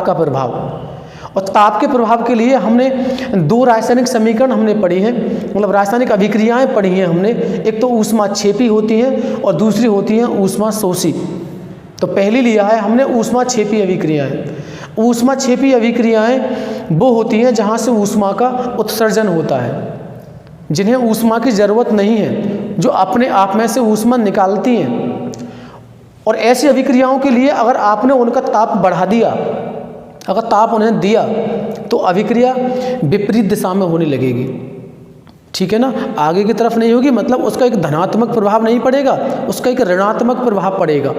का प्रभाव। और ताप के प्रभाव के लिए हमने दो रासायनिक समीकरण हमने पढ़ी हैं, मतलब रासायनिक अभिक्रियाएं पढ़ी हैं हमने। एक तो ऊष्माक्षेपी होती हैं और दूसरी होती हैं ऊष्माशोषी। तो पहली लिया है हमने ऊष्माक्षेपी अभिक्रियाएं। ऊष्माक्षेपी अभिक्रियाएं वो होती हैं जहां से ऊष्मा का उत्सर्जन होता है, जिन्हें ऊष्मा की ज़रूरत नहीं है, जो अपने आप में से ऊष्मा निकालती हैं। और ऐसी अभिक्रियाओं के लिए अगर आपने उनका ताप बढ़ा दिया, अगर ताप उन्हें दिया, तो अभिक्रिया विपरीत दिशा में होने लगेगी, ठीक है ना, आगे की तरफ नहीं होगी, मतलब उसका एक धनात्मक प्रभाव नहीं पड़ेगा, उसका एक ऋणात्मक प्रभाव पड़ेगा,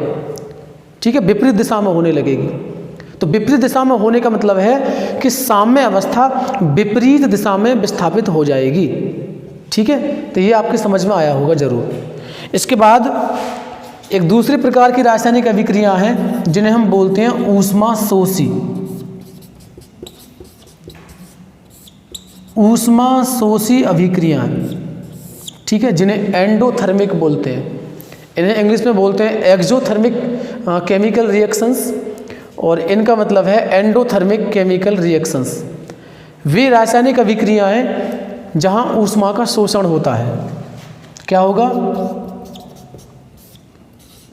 ठीक है, विपरीत दिशा में होने लगेगी। तो विपरीत दिशा में होने का मतलब है कि साम्य अवस्था विपरीत दिशा में विस्थापित हो जाएगी, ठीक है। तो ये आपके समझ में आया होगा जरूर। इसके बाद एक दूसरे प्रकार की रासायनिक अभिक्रिया हैं जिन्हें हम बोलते हैं ऊष्माशोषी। ऊष्माशोषी अभिक्रियाएं, ठीक है, जिन्हें एंडोथर्मिक बोलते हैं। इन्हें इंग्लिश में बोलते हैं एक्सोथर्मिक केमिकल रिएक्शंस, और इनका मतलब है एंडोथर्मिक केमिकल रिएक्शंस। वे रासायनिक अभिक्रियाएं जहां ऊष्मा का शोषण होता है। क्या होगा,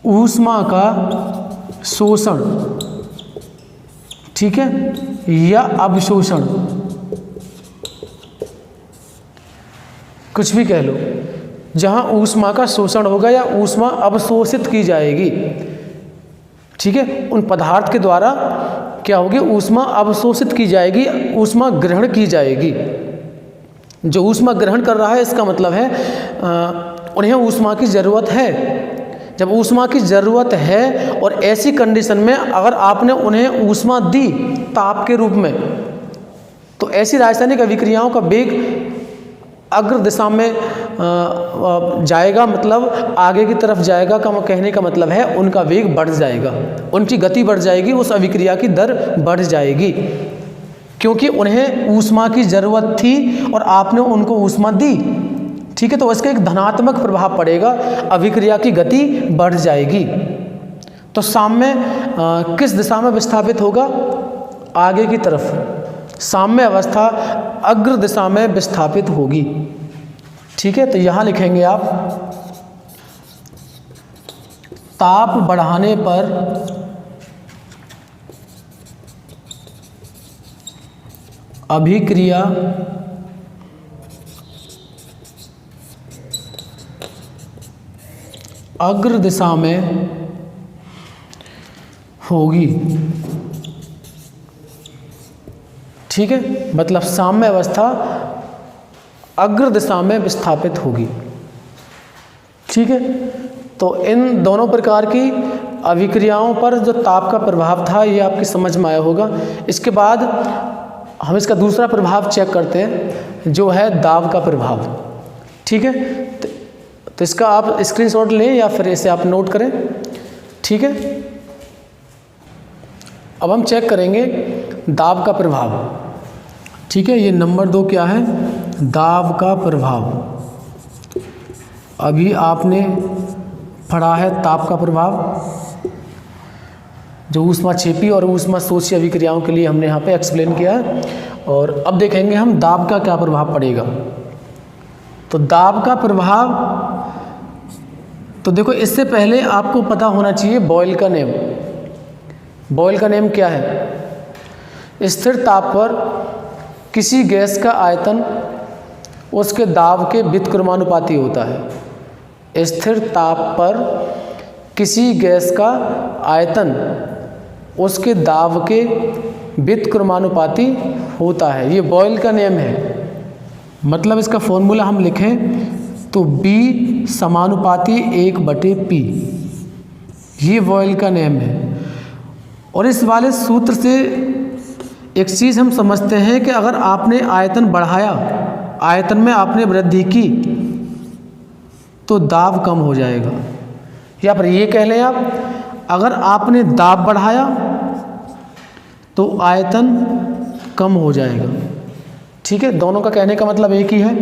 ऊष्मा का शोषण, ठीक है, या अवशोषण, कुछ भी कह लो, जहां ऊष्मा का शोषण होगा या ऊष्मा अवशोषित की जाएगी, ठीक है। उन पदार्थ के द्वारा क्या होगी, ऊष्मा अवशोषित की जाएगी, ऊष्मा ग्रहण की जाएगी, जो ऊष्मा ग्रहण कर रहा है इसका मतलब है उन्हें ऊष्मा की ज़रूरत है। जब ऊष्मा की ज़रूरत है और ऐसी कंडीशन में अगर आपने उन्हें ऊष्मा दी ताप के रूप में, तो ऐसी रासायनिक अभिक्रियाओं का वेग अग्र दिशा में जाएगा, मतलब आगे की तरफ जाएगा। का कहने का मतलब है उनका वेग बढ़ जाएगा, उनकी गति बढ़ जाएगी, उस अभिक्रिया की दर बढ़ जाएगी, क्योंकि उन्हें ऊष्मा की ज़रूरत थी और आपने उनको ऊष्मा दी। ठीक है, तो इसका एक धनात्मक प्रभाव पड़ेगा, अभिक्रिया की गति बढ़ जाएगी। तो साम्य किस दिशा में विस्थापित होगा? आगे की तरफ। साम्य अवस्था अग्र दिशा में विस्थापित होगी। ठीक है, तो यहाँ लिखेंगे आप ताप बढ़ाने पर अभिक्रिया अग्र दिशा में होगी। ठीक है, मतलब साम्य अवस्था अग्र दिशा में विस्थापित होगी। ठीक है, तो इन दोनों प्रकार की अभिक्रियाओं पर जो ताप का प्रभाव था ये आपकी समझ में आया होगा। इसके बाद हम इसका दूसरा प्रभाव चेक करते हैं, जो है दाब का प्रभाव। ठीक है, तो इसका आप स्क्रीनशॉट लें या फिर इसे आप नोट करें। ठीक है, अब हम चेक करेंगे दाब का प्रभाव। ठीक है, ये नंबर 2 क्या है? दाब का प्रभाव। अभी आपने पढ़ा है ताप का प्रभाव, जो ऊष्माक्षेपी और ऊष्माशोषी अभिक्रियाओं के लिए हमने यहाँ पे एक्सप्लेन किया है। और अब देखेंगे हम दाब का क्या प्रभाव पड़ेगा। तो दाब का प्रभाव, तो देखो इससे पहले आपको पता होना चाहिए बॉयल का नियम। बॉयल का नियम क्या है? स्थिर ताप पर किसी गैस का आयतन उसके दाब के व्युत्क्रमानुपाती होता है। स्थिर ताप पर किसी गैस का आयतन उसके दाब के व्युत्क्रमानुपाती होता है। ये बॉयल का नियम है। मतलब इसका फॉर्मूला हम लिखें तो B समानुपाती 1/P, ये बॉयल का नियम है। और इस वाले सूत्र से एक चीज़ हम समझते हैं कि अगर आपने आयतन बढ़ाया, आयतन में आपने वृद्धि की, तो दाब कम हो जाएगा। या फिर ये कह लें आप, अगर आपने दाब बढ़ाया तो आयतन कम हो जाएगा। ठीक है, दोनों का कहने का मतलब एक ही है।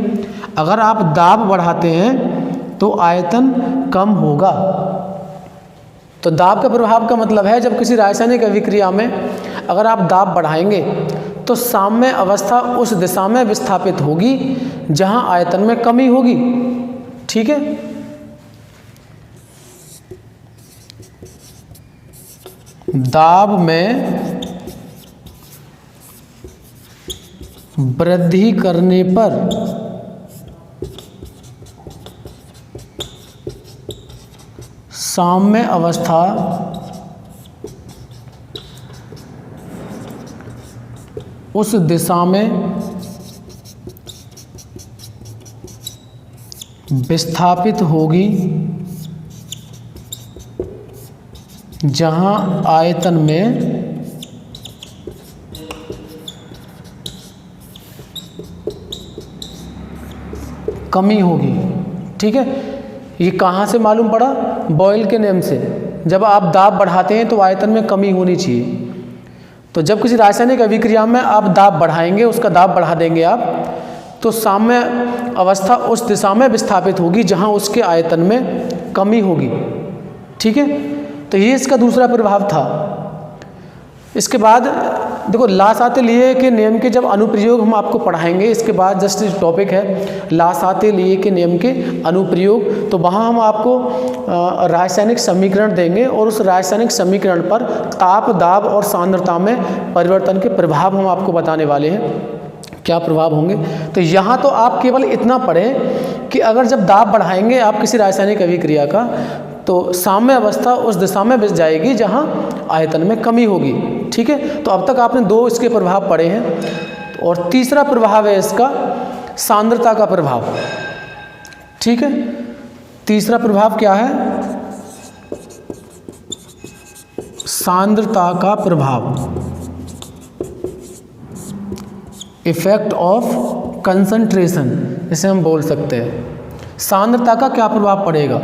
अगर आप दाब बढ़ाते हैं तो आयतन कम होगा। तो दाब का प्रभाव का मतलब है जब किसी रासायनिक अभिक्रिया में अगर आप दाब बढ़ाएंगे तो साम्य अवस्था उस दिशा में विस्थापित होगी जहां आयतन में कमी होगी। ठीक है, दाब में वृद्धि करने पर साम्य अवस्था उस दिशा में विस्थापित होगी जहां आयतन में कमी होगी। ठीक है, ये कहाँ से मालूम पड़ा? बॉयल के नियम से। जब आप दाब बढ़ाते हैं तो आयतन में कमी होनी चाहिए। तो जब किसी रासायनिक अभिक्रिया में आप दाब बढ़ाएंगे, उसका दाब बढ़ा देंगे आप, तो साम्य अवस्था उस दिशा में विस्थापित होगी जहां उसके आयतन में कमी होगी। ठीक है, तो ये इसका दूसरा प्रभाव था। इसके बाद देखो लासातेलिये के नियम के जब अनुप्रयोग हम आपको पढ़ाएंगे, इसके बाद जस्ट टॉपिक है लासातेलिये के नियम के अनुप्रयोग। तो वहाँ हम आपको रासायनिक समीकरण देंगे और उस रासायनिक समीकरण पर ताप, दाब और सांद्रता में परिवर्तन के प्रभाव हम आपको बताने वाले हैं, क्या प्रभाव होंगे। तो यहाँ तो आप केवल इतना पढ़ें कि अगर जब दाब बढ़ाएंगे आप किसी रासायनिक अभिक्रिया का, तो साम्य अवस्था उस दिशा में बच जाएगी जहां आयतन में कमी होगी। ठीक है, तो अब तक आपने 2 इसके प्रभाव पढ़े हैं। और तीसरा प्रभाव है इसका सांद्रता का प्रभाव। ठीक है, तीसरा प्रभाव क्या है? सांद्रता का प्रभाव, इफेक्ट ऑफ कंसंट्रेशन, इसे हम बोल सकते हैं। सांद्रता का क्या प्रभाव पड़ेगा?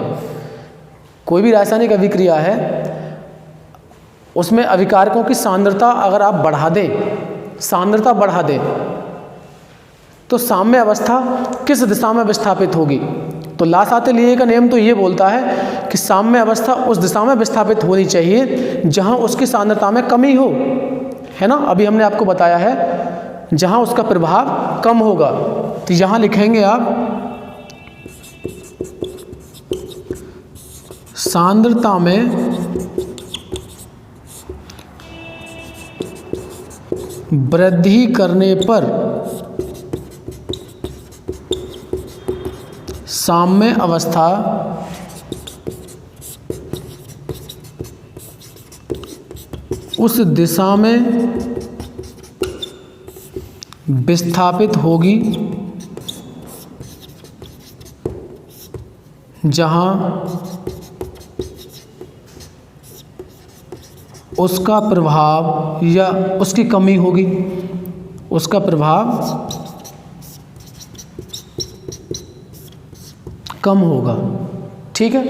कोई भी रासायनिक अभिक्रिया है, उसमें अभिकारकों की सांद्रता अगर आप बढ़ा दें, सांद्रता बढ़ा दें, तो साम्य अवस्था किस दिशा में विस्थापित होगी? तो लासाते-लिये का नियम तो ये बोलता है कि साम्य अवस्था उस दिशा में विस्थापित होनी चाहिए जहां उसकी सांद्रता में कमी हो, है ना। अभी हमने आपको बताया है जहां उसका प्रभाव कम होगा। तो यहां लिखेंगे आप सांद्रता में वृद्धि करने पर साम्य अवस्था उस दिशा में विस्थापित होगी जहां उसका प्रभाव या उसकी कमी होगी, उसका प्रभाव कम होगा। ठीक है,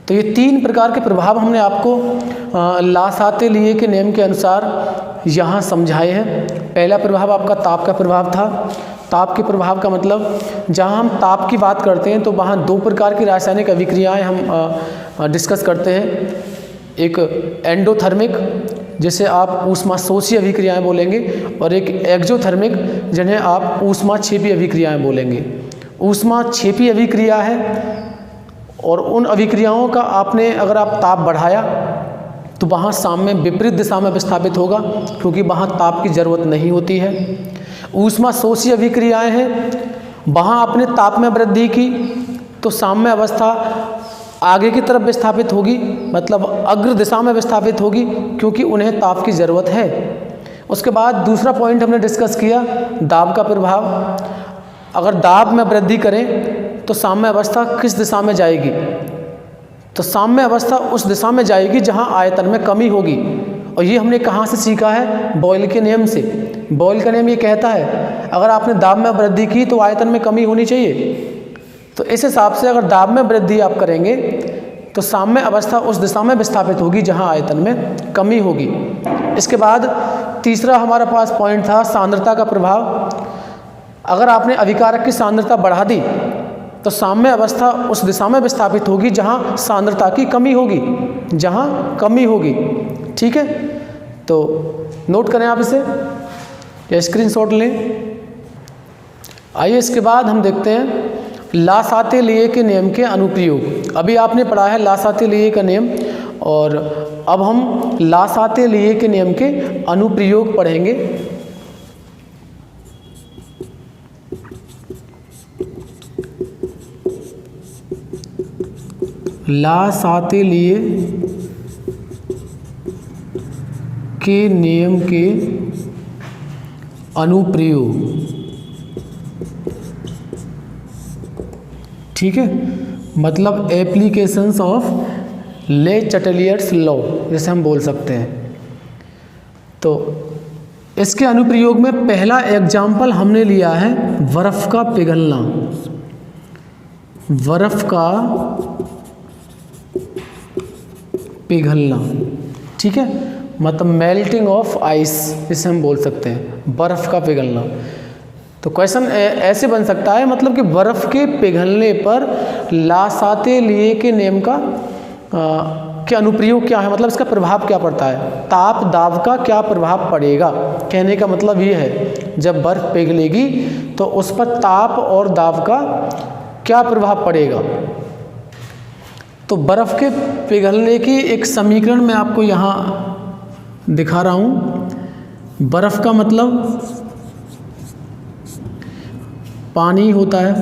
तो ये 3 प्रकार के प्रभाव हमने आपको लासाते-लिये के नियम के अनुसार यहाँ समझाए हैं। पहला प्रभाव आपका ताप का प्रभाव था। ताप के प्रभाव का मतलब जहाँ हम ताप की बात करते हैं तो वहाँ 2 प्रकार की रासायनिक अभिक्रियाएं हम डिस्कस करते हैं। एक एंडोथर्मिक, जिसे आप ऊष्माशोषी अभिक्रियाएं बोलेंगे, और एक एक्जोथर्मिक, जिन्हें आप ऊष्माक्षेपी अभिक्रियाएं बोलेंगे। ऊष्माक्षेपी अभिक्रिया है और उन अभिक्रियाओं का आपने अगर आप ताप बढ़ाया तो वहाँ साम्य विपरीत दिशा में विस्थापित होगा, क्योंकि वहाँ ताप की ज़रूरत नहीं होती है। ऊष्माशोषी अभिक्रियाएं हैं, वहाँ आपने ताप में वृद्धि की तो साम्य अवस्था आगे की तरफ विस्थापित होगी, मतलब अग्र दिशा में विस्थापित होगी, क्योंकि उन्हें ताप की ज़रूरत है। उसके बाद दूसरा पॉइंट हमने डिस्कस किया दाब का प्रभाव। अगर दाब में वृद्धि करें तो साम्य अवस्था किस दिशा में जाएगी? तो साम्य अवस्था उस दिशा में जाएगी जहां आयतन में कमी होगी। और ये हमने कहाँ से सीखा है? बॉयल के नियम से। बॉयल का नियम ये कहता है अगर आपने दाब में वृद्धि की तो आयतन में कमी होनी चाहिए। तो इस हिसाब से अगर दाब में वृद्धि आप करेंगे तो साम्य अवस्था उस दिशा में विस्थापित होगी जहां आयतन में कमी होगी। इसके बाद तीसरा हमारा पास पॉइंट था सांद्रता का प्रभाव। अगर आपने अभिकारक की सांद्रता बढ़ा दी तो साम्य अवस्था उस दिशा में विस्थापित होगी जहां सांद्रता की कमी होगी, जहां कमी होगी। ठीक है, तो नोट करें आप इसे या स्क्रीनशॉट लें। आइए इसके बाद हम देखते हैं लासाते-लिये के नियम के अनुप्रयोग। अभी आपने पढ़ा है लासाते-लिये का नियम, और अब हम लासाते-लिये के नियम के अनुप्रयोग पढ़ेंगे। लासाते-लिये के नियम के अनुप्रयोग। ठीक है, मतलब एप्लीकेशंस ऑफ ले चटेलियर्स लॉ, जैसे हम बोल सकते हैं। तो इसके अनुप्रयोग में पहला एग्जाम्पल हमने लिया है बर्फ का पिघलना। बर्फ का पिघलना, ठीक है, मतलब मेल्टिंग ऑफ आइस, जिसे हम बोल सकते हैं बर्फ का पिघलना। तो क्वेश्चन ऐसे बन सकता है, मतलब कि बर्फ के पिघलने पर लासाते-लिये के नियम का के अनुप्रयोग क्या है, मतलब इसका प्रभाव क्या पड़ता है, ताप दाब का क्या प्रभाव पड़ेगा। कहने का मतलब ये है जब बर्फ पिघलेगी तो उस पर ताप और दाब का क्या प्रभाव पड़ेगा। तो बर्फ के पिघलने की एक समीकरण मैं आपको यहाँ दिखा रहा हूँ। बर्फ का मतलब पानी होता है,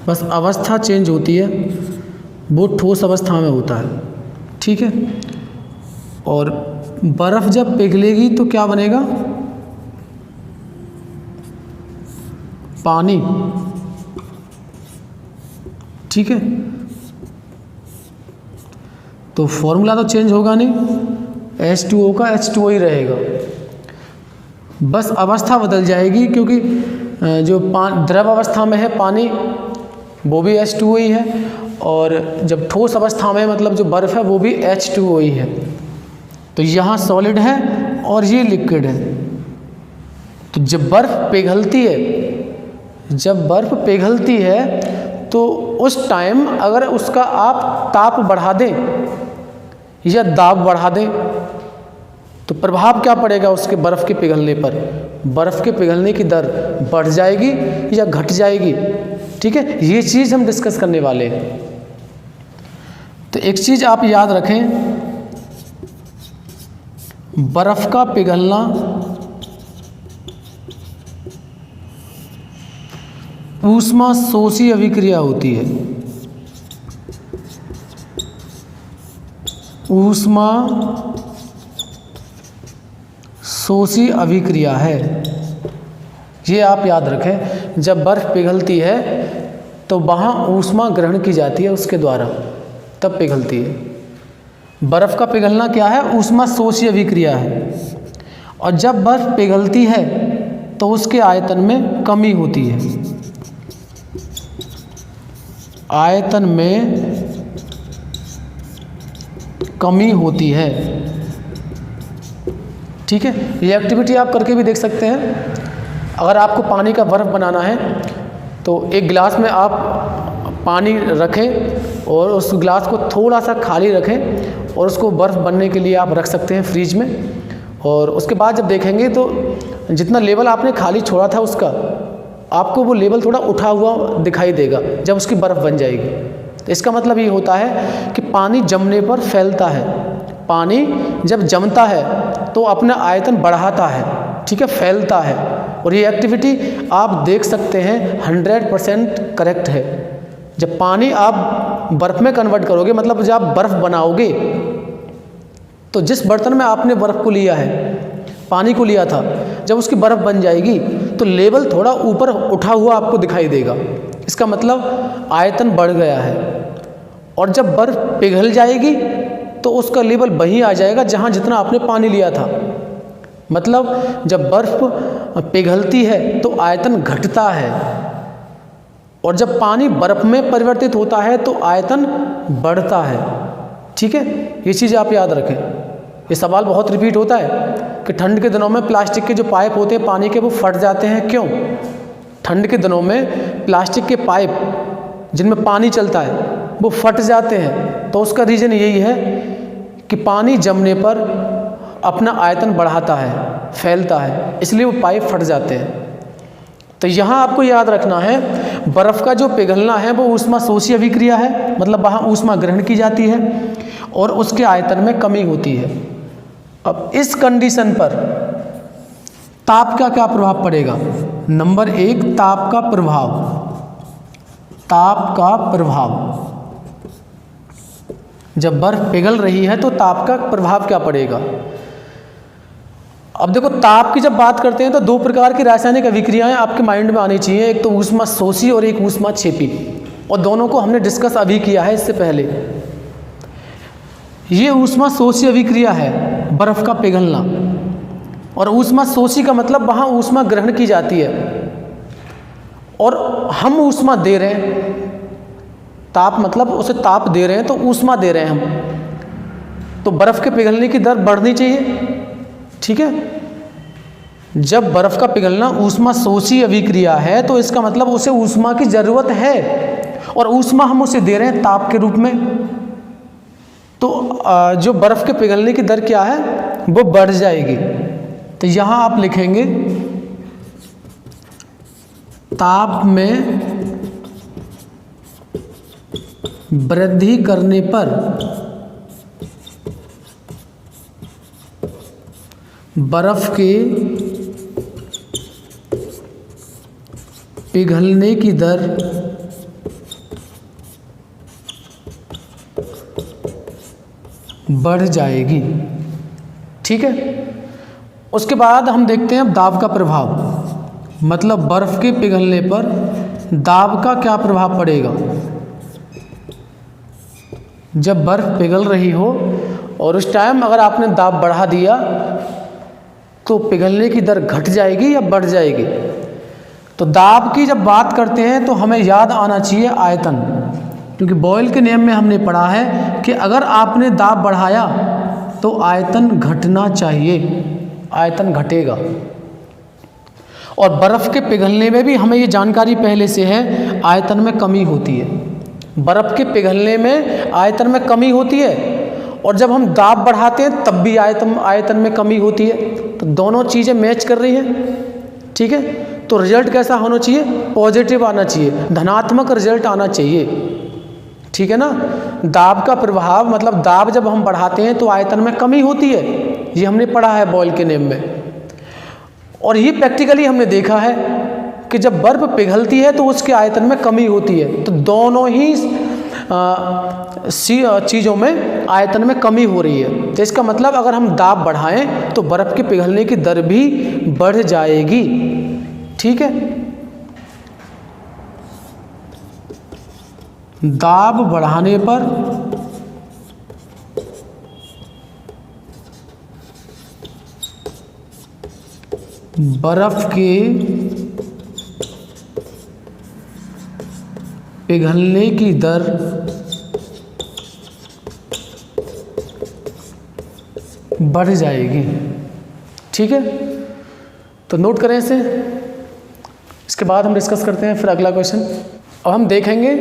बस अवस्था चेंज होती है, वो ठोस अवस्था में होता है। ठीक है, और बर्फ जब पिघलेगी तो क्या बनेगा, पानी, ठीक है। तो फॉर्मूला तो चेंज होगा नहीं, H2O का H2O ही रहेगा, बस अवस्था बदल जाएगी, क्योंकि जो द्रव अवस्था में है पानी वो भी H2O ही है, और जब ठोस अवस्था में मतलब जो बर्फ़ है वो भी H2O ही है। तो यहाँ सॉलिड है और ये लिक्विड है। तो जब बर्फ़ पिघलती है तो उस टाइम अगर उसका आप ताप बढ़ा दें या दाब बढ़ा दें तो प्रभाव क्या पड़ेगा उसके बर्फ़ के पिघलने पर। बर्फ़ के पिघलने की दर बढ़ जाएगी या घट जाएगी, ठीक है। ये चीज़ हम डिस्कस करने वाले हैं। तो एक चीज़ आप याद रखें, बर्फ़ का पिघलना ऊष्मा शोषी अभिक्रिया होती है। ऊष्मा शोषी अभिक्रिया है, ये आप याद रखें। जब बर्फ़ पिघलती है तो वहाँ ऊष्मा ग्रहण की जाती है उसके द्वारा, तब पिघलती है। बर्फ़ का पिघलना क्या है? ऊष्मा शोषी अभिक्रिया है। और जब बर्फ़ पिघलती है तो उसके आयतन में कमी होती है। आयतन में कमी होती है, ठीक है। ये एक्टिविटी आप करके भी देख सकते हैं। अगर आपको पानी का बर्फ़ बनाना है तो एक गिलास में आप पानी रखें और उस गिलास को थोड़ा सा खाली रखें और उसको बर्फ़ बनने के लिए आप रख सकते हैं फ्रीज में। और उसके बाद जब देखेंगे तो जितना लेवल आपने खाली छोड़ा था उसका, आपको वो लेवल थोड़ा उठा हुआ दिखाई देगा जब उसकी बर्फ़ बन जाएगी। तो इसका मतलब ये होता है कि पानी जमने पर फैलता है। पानी जब जमता है तो अपना आयतन बढ़ाता है, ठीक है, फैलता है। और ये एक्टिविटी आप देख सकते हैं 100% करेक्ट है। जब पानी आप बर्फ़ में कन्वर्ट करोगे, मतलब जब आप बर्फ़ बनाओगे तो जिस बर्तन में आपने बर्फ़ को लिया है, पानी को लिया था, जब उसकी बर्फ़ बन जाएगी तो लेवल थोड़ा ऊपर उठा हुआ आपको दिखाई देगा। इसका मतलब आयतन बढ़ गया है। और जब बर्फ़ पिघल जाएगी तो उसका लेवल वहीं आ जाएगा जहाँ जितना आपने पानी लिया था। मतलब जब बर्फ़ पिघलती है तो आयतन घटता है, और जब पानी बर्फ़ में परिवर्तित होता है तो आयतन बढ़ता है, ठीक है। ये चीज़ आप याद रखें। ये सवाल बहुत रिपीट होता है कि ठंड के दिनों में प्लास्टिक के जो पाइप होते हैं पानी के, वो फट जाते हैं, क्यों? ठंड के दिनों में प्लास्टिक के पाइप जिनमें पानी चलता है वो फट जाते हैं। तो उसका रीज़न यही है कि पानी जमने पर अपना आयतन बढ़ाता है, फैलता है, इसलिए वो पाइप फट जाते हैं। तो यहाँ आपको याद रखना है, बर्फ़ का जो पिघलना है वो ऊष्मा शोषी अभिक्रिया है, मतलब वहाँ ऊष्मा ग्रहण की जाती है और उसके आयतन में कमी होती है। अब इस कंडीशन पर ताप का क्या प्रभाव पड़ेगा? नंबर 1, ताप का प्रभाव। ताप का प्रभाव, जब बर्फ़ पिघल रही है तो ताप का प्रभाव क्या पड़ेगा? अब देखो, ताप की जब बात करते हैं तो दो प्रकार की रासायनिक अभिक्रियाएं आपके माइंड में आनी चाहिए, एक तो ऊष्मा शोषी और एक ऊष्मा क्षेपी, और दोनों को हमने डिस्कस अभी किया है इससे पहले। ये ऊष्मा शोषी अभिक्रिया है, बर्फ़ का पिघलना, और ऊष्मा शोषी का मतलब वहाँ ऊष्मा ग्रहण की जाती है और हम ऊष्मा दे रहे हैं। ताप मतलब उसे ताप दे रहे हैं तो ऊष्मा दे रहे हैं हम। तो बर्फ़ के पिघलने की दर बढ़नी चाहिए, ठीक है। जब बर्फ़ का पिघलना ऊष्मा शोषी अभिक्रिया है तो इसका मतलब उसे ऊष्मा की ज़रूरत है और ऊष्मा हम उसे दे रहे हैं ताप के रूप में। तो जो बर्फ़ के पिघलने की दर क्या है, वो बढ़ जाएगी। तो यहाँ आप लिखेंगे ताप में वृद्धि करने पर बर्फ़ के पिघलने की दर बढ़ जाएगी, ठीक है। उसके बाद हम देखते हैं अब दाब का प्रभाव। मतलब बर्फ़ के पिघलने पर दाब का क्या प्रभाव पड़ेगा। जब बर्फ़ पिघल रही हो और उस टाइम अगर आपने दाब बढ़ा दिया तो पिघलने की दर घट जाएगी या बढ़ जाएगी। तो दाब की जब बात करते हैं तो हमें याद आना चाहिए आयतन, क्योंकि बॉयल के नियम में हमने पढ़ा है कि अगर आपने दाब बढ़ाया तो आयतन घटना चाहिए, आयतन घटेगा। और बर्फ़ के पिघलने में भी हमें ये जानकारी पहले से है, आयतन में कमी होती है। बर्फ़ के पिघलने में आयतन में कमी होती है और जब हम दाब बढ़ाते हैं तब भी आयतन में कमी होती है। तो दोनों चीज़ें मैच कर रही हैं, ठीक है। तो रिजल्ट कैसा होना चाहिए, पॉजिटिव आना चाहिए, धनात्मक रिजल्ट आना चाहिए, ठीक है ना। दाब का प्रभाव मतलब दाब जब हम बढ़ाते हैं तो आयतन में कमी होती है, ये हमने पढ़ा है बॉयल के नियम में। और ये प्रैक्टिकली हमने देखा है कि जब बर्फ़ पिघलती है तो उसके आयतन में कमी होती है। तो दोनों ही चीज़ों में आयतन में कमी हो रही है। तो इसका मतलब अगर हम दाब बढ़ाएं तो बर्फ़ के पिघलने की दर भी बढ़ जाएगी, ठीक है। दाब बढ़ाने पर बर्फ़ के पिघलने की दर बढ़ जाएगी, ठीक है। तो नोट करें इसे। इसके बाद हम डिस्कस करते हैं फिर अगला क्वेश्चन। अब हम देखेंगे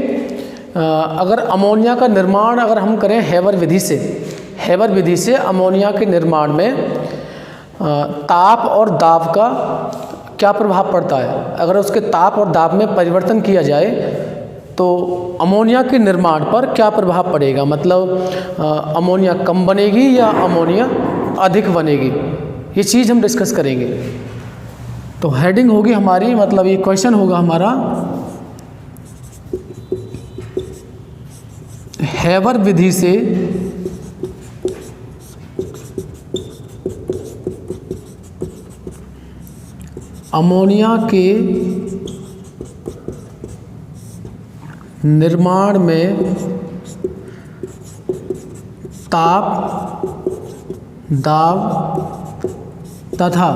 अगर अमोनिया का निर्माण अगर हम करें हेबर विधि से अमोनिया के निर्माण में ताप और दाब का क्या प्रभाव पड़ता है। अगर उसके ताप और दाब में परिवर्तन किया जाए तो अमोनिया के निर्माण पर क्या प्रभाव पड़ेगा, मतलब अमोनिया कम बनेगी या अमोनिया अधिक बनेगी, ये चीज़ हम डिस्कस करेंगे। तो हेडिंग होगी हमारी, मतलब ये क्वेश्चन होगा हमारा, हेबर विधि से अमोनिया के निर्माण में ताप, दाब तथा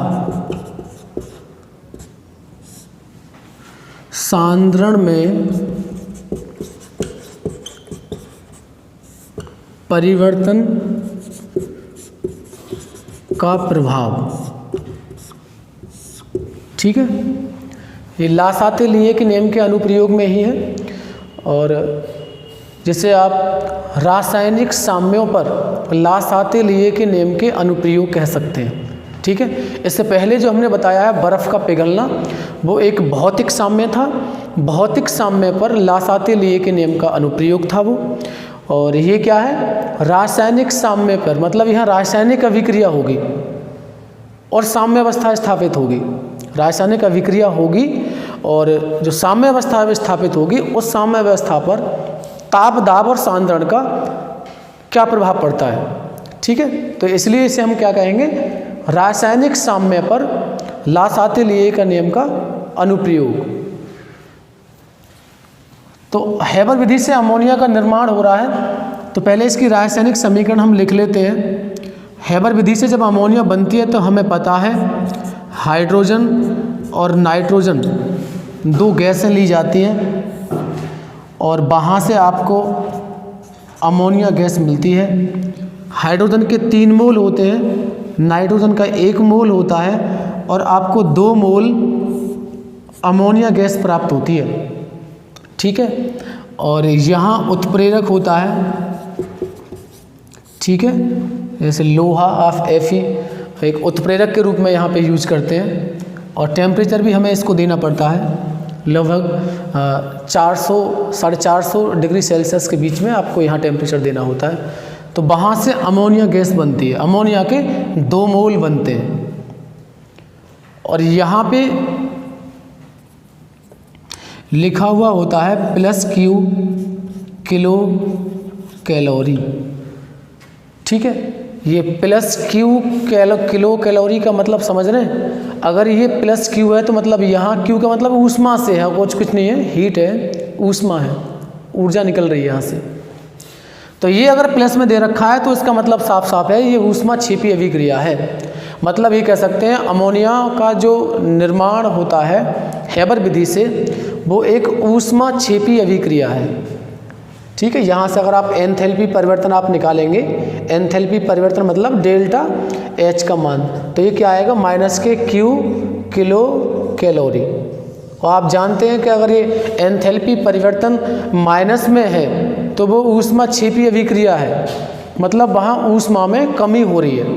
सांद्रण में परिवर्तन का प्रभाव, ठीक है। ये लासाते लिए के नियम के अनुप्रयोग में ही है। और जैसे आप रासायनिक साम्यों पर लासाते लिए के नियम के अनुप्रयोग कह सकते हैं, ठीक है। इससे पहले जो हमने बताया है बर्फ़ का पिघलना, वो एक भौतिक साम्य था। भौतिक साम्य पर लासाते लिए के नियम का अनुप्रयोग था वो। और ये क्या है, रासायनिक साम्य पर, मतलब यहाँ रासायनिक अभिक्रिया होगी और साम्य अवस्था स्थापित होगी। रासायनिक अभिक्रिया होगी और जो साम्य अवस्था स्थापित होगी उस साम्य अवस्था पर ताप, दाब और सांद्रण का क्या प्रभाव पड़ता है, ठीक है। तो इसलिए इसे हम क्या कहेंगे, रासायनिक साम्य पर लासाते लिए का नियम का अनुप्रयोग। तो हेबर विधि से अमोनिया का निर्माण हो रहा है, तो पहले इसकी रासायनिक समीकरण हम लिख लेते हैं। हेबर विधि से जब अमोनिया बनती है तो हमें पता है हाइड्रोजन और नाइट्रोजन दो गैसें ली जाती हैं और वहाँ से आपको अमोनिया गैस मिलती है। हाइड्रोजन के 3 मोल होते हैं, नाइट्रोजन का 1 मोल होता है और आपको 2 मोल अमोनिया गैस प्राप्त होती है, ठीक है। और यहाँ उत्प्रेरक होता है, ठीक है, जैसे लोहा ऑफ Fe एक उत्प्रेरक के रूप में यहाँ पे यूज करते हैं। और टेम्परेचर भी हमें इसको देना पड़ता है, लगभग 400-450 डिग्री सेल्सियस के बीच में आपको यहाँ टेम्परेचर देना होता है। तो वहाँ से अमोनिया गैस बनती है, अमोनिया के 2 मोल बनते हैं। और यहाँ पे लिखा हुआ होता है +Q किलो कैलोरी, ठीक है। ये प्लस क्यू किलो कैलोरी का मतलब समझ रहे हैं। अगर ये प्लस क्यू है तो मतलब यहाँ क्यू का मतलब ऊष्मा से है, कुछ नहीं है, हीट है, ऊष्मा है, ऊर्जा निकल रही है यहाँ से। तो ये अगर प्लस में दे रखा है तो इसका मतलब साफ साफ है ये ऊष्मा क्षेपी अभिक्रिया है। मतलब ये कह सकते हैं अमोनिया का जो निर्माण होता है हेबर विधि से वो एक ऊष्मा क्षेपी अभिक्रिया है। ठीक है, यहाँ से अगर आप एंथैल्पी परिवर्तन आप निकालेंगे, एंथैल्पी परिवर्तन मतलब डेल्टा एच का मान, तो ये क्या आएगा माइनस के क्यू किलो कैलोरी। और आप जानते हैं कि अगर ये एंथैल्पी परिवर्तन माइनस में है तो वो ऊष्मा क्षेपी अभिक्रिया है, मतलब वहाँ ऊष्मा में कमी हो रही है।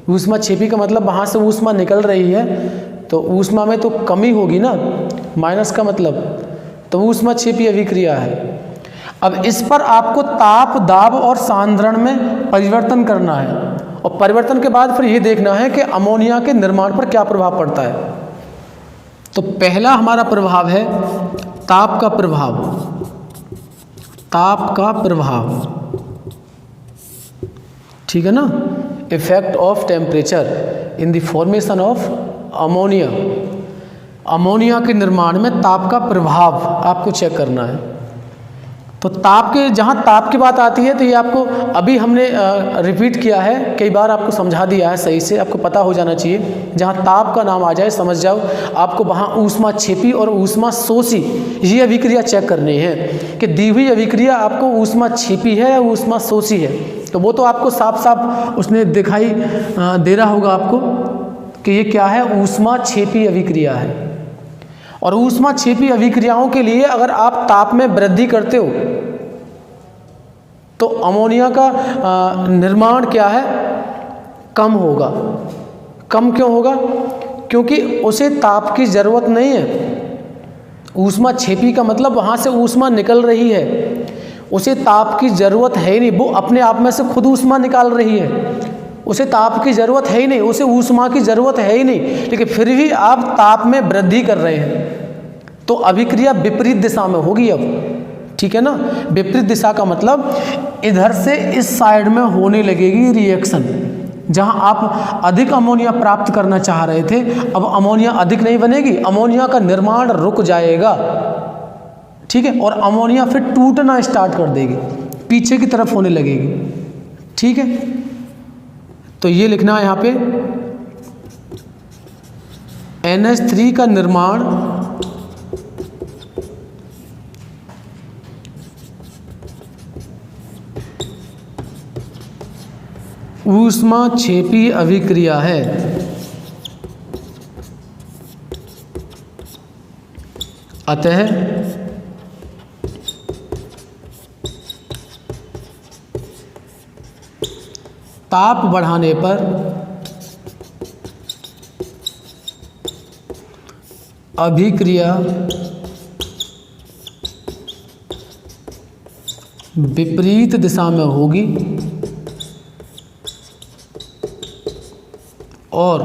ऊष्मा क्षेपी का मतलब वहाँ से ऊष्मा निकल रही है तो ऊष्मा में तो कमी होगी ना, माइनस का मतलब, तो ऊष्मा क्षेपी अभिक्रिया है। अब इस पर आपको ताप, दाब और सांद्रण में परिवर्तन करना है और परिवर्तन के बाद फिर ये देखना है कि अमोनिया के निर्माण पर क्या प्रभाव पड़ता है। तो पहला हमारा प्रभाव है ताप का प्रभाव, ताप का प्रभाव, ठीक है ना, effect of temperature in the formation of ammonia. Ammonia के निर्माण में ताप का प्रभाव आपको चेक करना है। तो ताप के, जहाँ ताप की बात आती है तो ये आपको अभी हमने रिपीट किया है, कई बार आपको समझा दिया है, सही से आपको पता हो जाना चाहिए। जहाँ ताप का नाम आ जाए समझ जाओ, आपको वहाँ ऊष्मा क्षेपी और ऊष्मा शोषी ये अभिक्रिया चेक करनी है कि दी हुई अभिक्रिया आपको ऊष्मा क्षेपी है या ऊष्मा शोषी है। तो वो तो आपको साफ साफ उसने दिखाई दे रहा होगा आपको कि ये क्या है, ऊष्मा क्षेपी अभिक्रिया है। और ऊष्मा क्षेपी अभिक्रियाओं के लिए अगर आप ताप में वृद्धि करते हो तो अमोनिया का निर्माण क्या है, कम होगा। कम क्यों होगा? क्योंकि उसे ताप की ज़रूरत नहीं है। ऊष्मा क्षेपी का मतलब वहाँ से ऊष्मा निकल रही है, उसे ताप की ज़रूरत है ही नहीं, वो अपने आप में से खुद ऊष्मा निकाल रही है, उसे ताप की ज़रूरत है ही नहीं, उसे ऊष्मा की ज़रूरत है ही नहीं, लेकिन फिर भी आप ताप में वृद्धि कर रहे हैं तो अभिक्रिया विपरीत दिशा में होगी अब, ठीक है ना। विपरीत दिशा का मतलब इधर से इस साइड में होने लगेगी रिएक्शन। जहां आप अधिक अमोनिया प्राप्त करना चाह रहे थे, अब अमोनिया अधिक नहीं बनेगी, अमोनिया का निर्माण रुक जाएगा, ठीक है, और अमोनिया फिर टूटना स्टार्ट कर देगी, पीछे की तरफ होने लगेगी, ठीक है। तो ये लिखना है यहाँ पे NH3 का निर्माण ऊष्मा क्षेपी अभिक्रिया है। अतः ताप बढ़ाने पर अभिक्रिया विपरीत दिशा में होगी और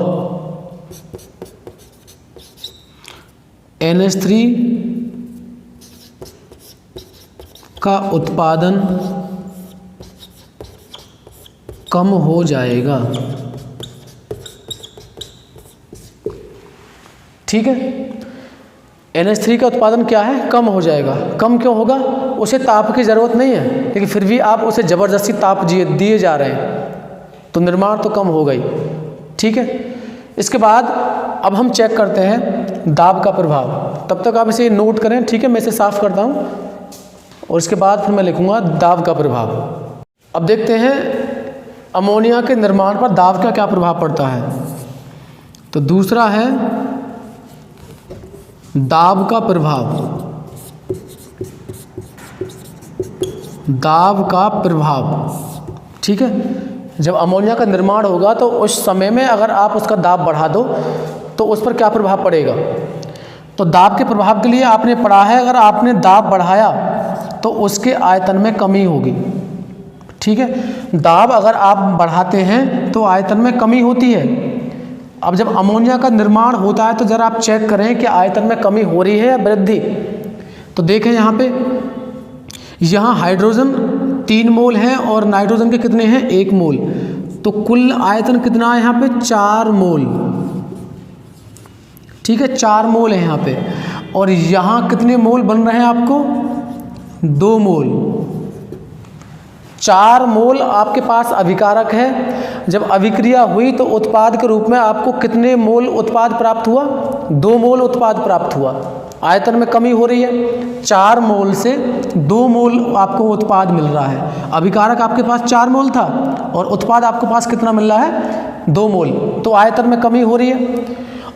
NH3 का उत्पादन कम हो जाएगा, ठीक है। NH3 का उत्पादन क्या है, कम हो जाएगा। कम क्यों होगा? उसे ताप की ज़रूरत नहीं है, लेकिन फिर भी आप उसे ज़बरदस्ती ताप दिए जा रहे हैं तो निर्माण तो कम होगा ही, ठीक है। इसके बाद अब हम चेक करते हैं दाब का प्रभाव। तब तक आप इसे नोट करें, ठीक है, मैं इसे साफ करता हूँ और इसके बाद फिर मैं लिखूँगा दाब का प्रभाव। अब देखते हैं अमोनिया के निर्माण पर दाब का क्या प्रभाव पड़ता है। तो दूसरा है दाब का प्रभाव। दाब का प्रभाव, ठीक है। जब अमोनिया का निर्माण होगा तो उस समय में अगर आप उसका दाब बढ़ा दो तो उस पर क्या प्रभाव पड़ेगा। तो दाब के प्रभाव के लिए आपने पढ़ा है, अगर आपने दाब बढ़ाया तो उसके आयतन में कमी होगी, ठीक है। दाब अगर आप बढ़ाते हैं तो आयतन में कमी होती है। अब जब अमोनिया का निर्माण होता है तो ज़रा आप चेक करें कि आयतन में कमी हो रही है या वृद्धि। तो देखें यहाँ पे, यहाँ हाइड्रोजन 3 मोल हैं और नाइट्रोजन के कितने हैं, 1 मोल। तो कुल आयतन कितना है यहाँ पे 4 मोल, ठीक है 4 मोल है यहाँ पे। और यहाँ कितने मोल बन रहे हैं आपको 2 मोल। 4 मोल आपके पास अभिकारक है। जब अभिक्रिया हुई तो उत्पाद के रूप में आपको कितने मोल उत्पाद प्राप्त हुआ 2 मोल उत्पाद प्राप्त हुआ। आयतन में कमी हो रही है, 4 मोल से 2 मोल आपको उत्पाद मिल रहा है। अभिकारक आपके पास 4 मोल था और उत्पाद आपके पास कितना मिल रहा है 2 मोल। तो आयतन में कमी हो रही है।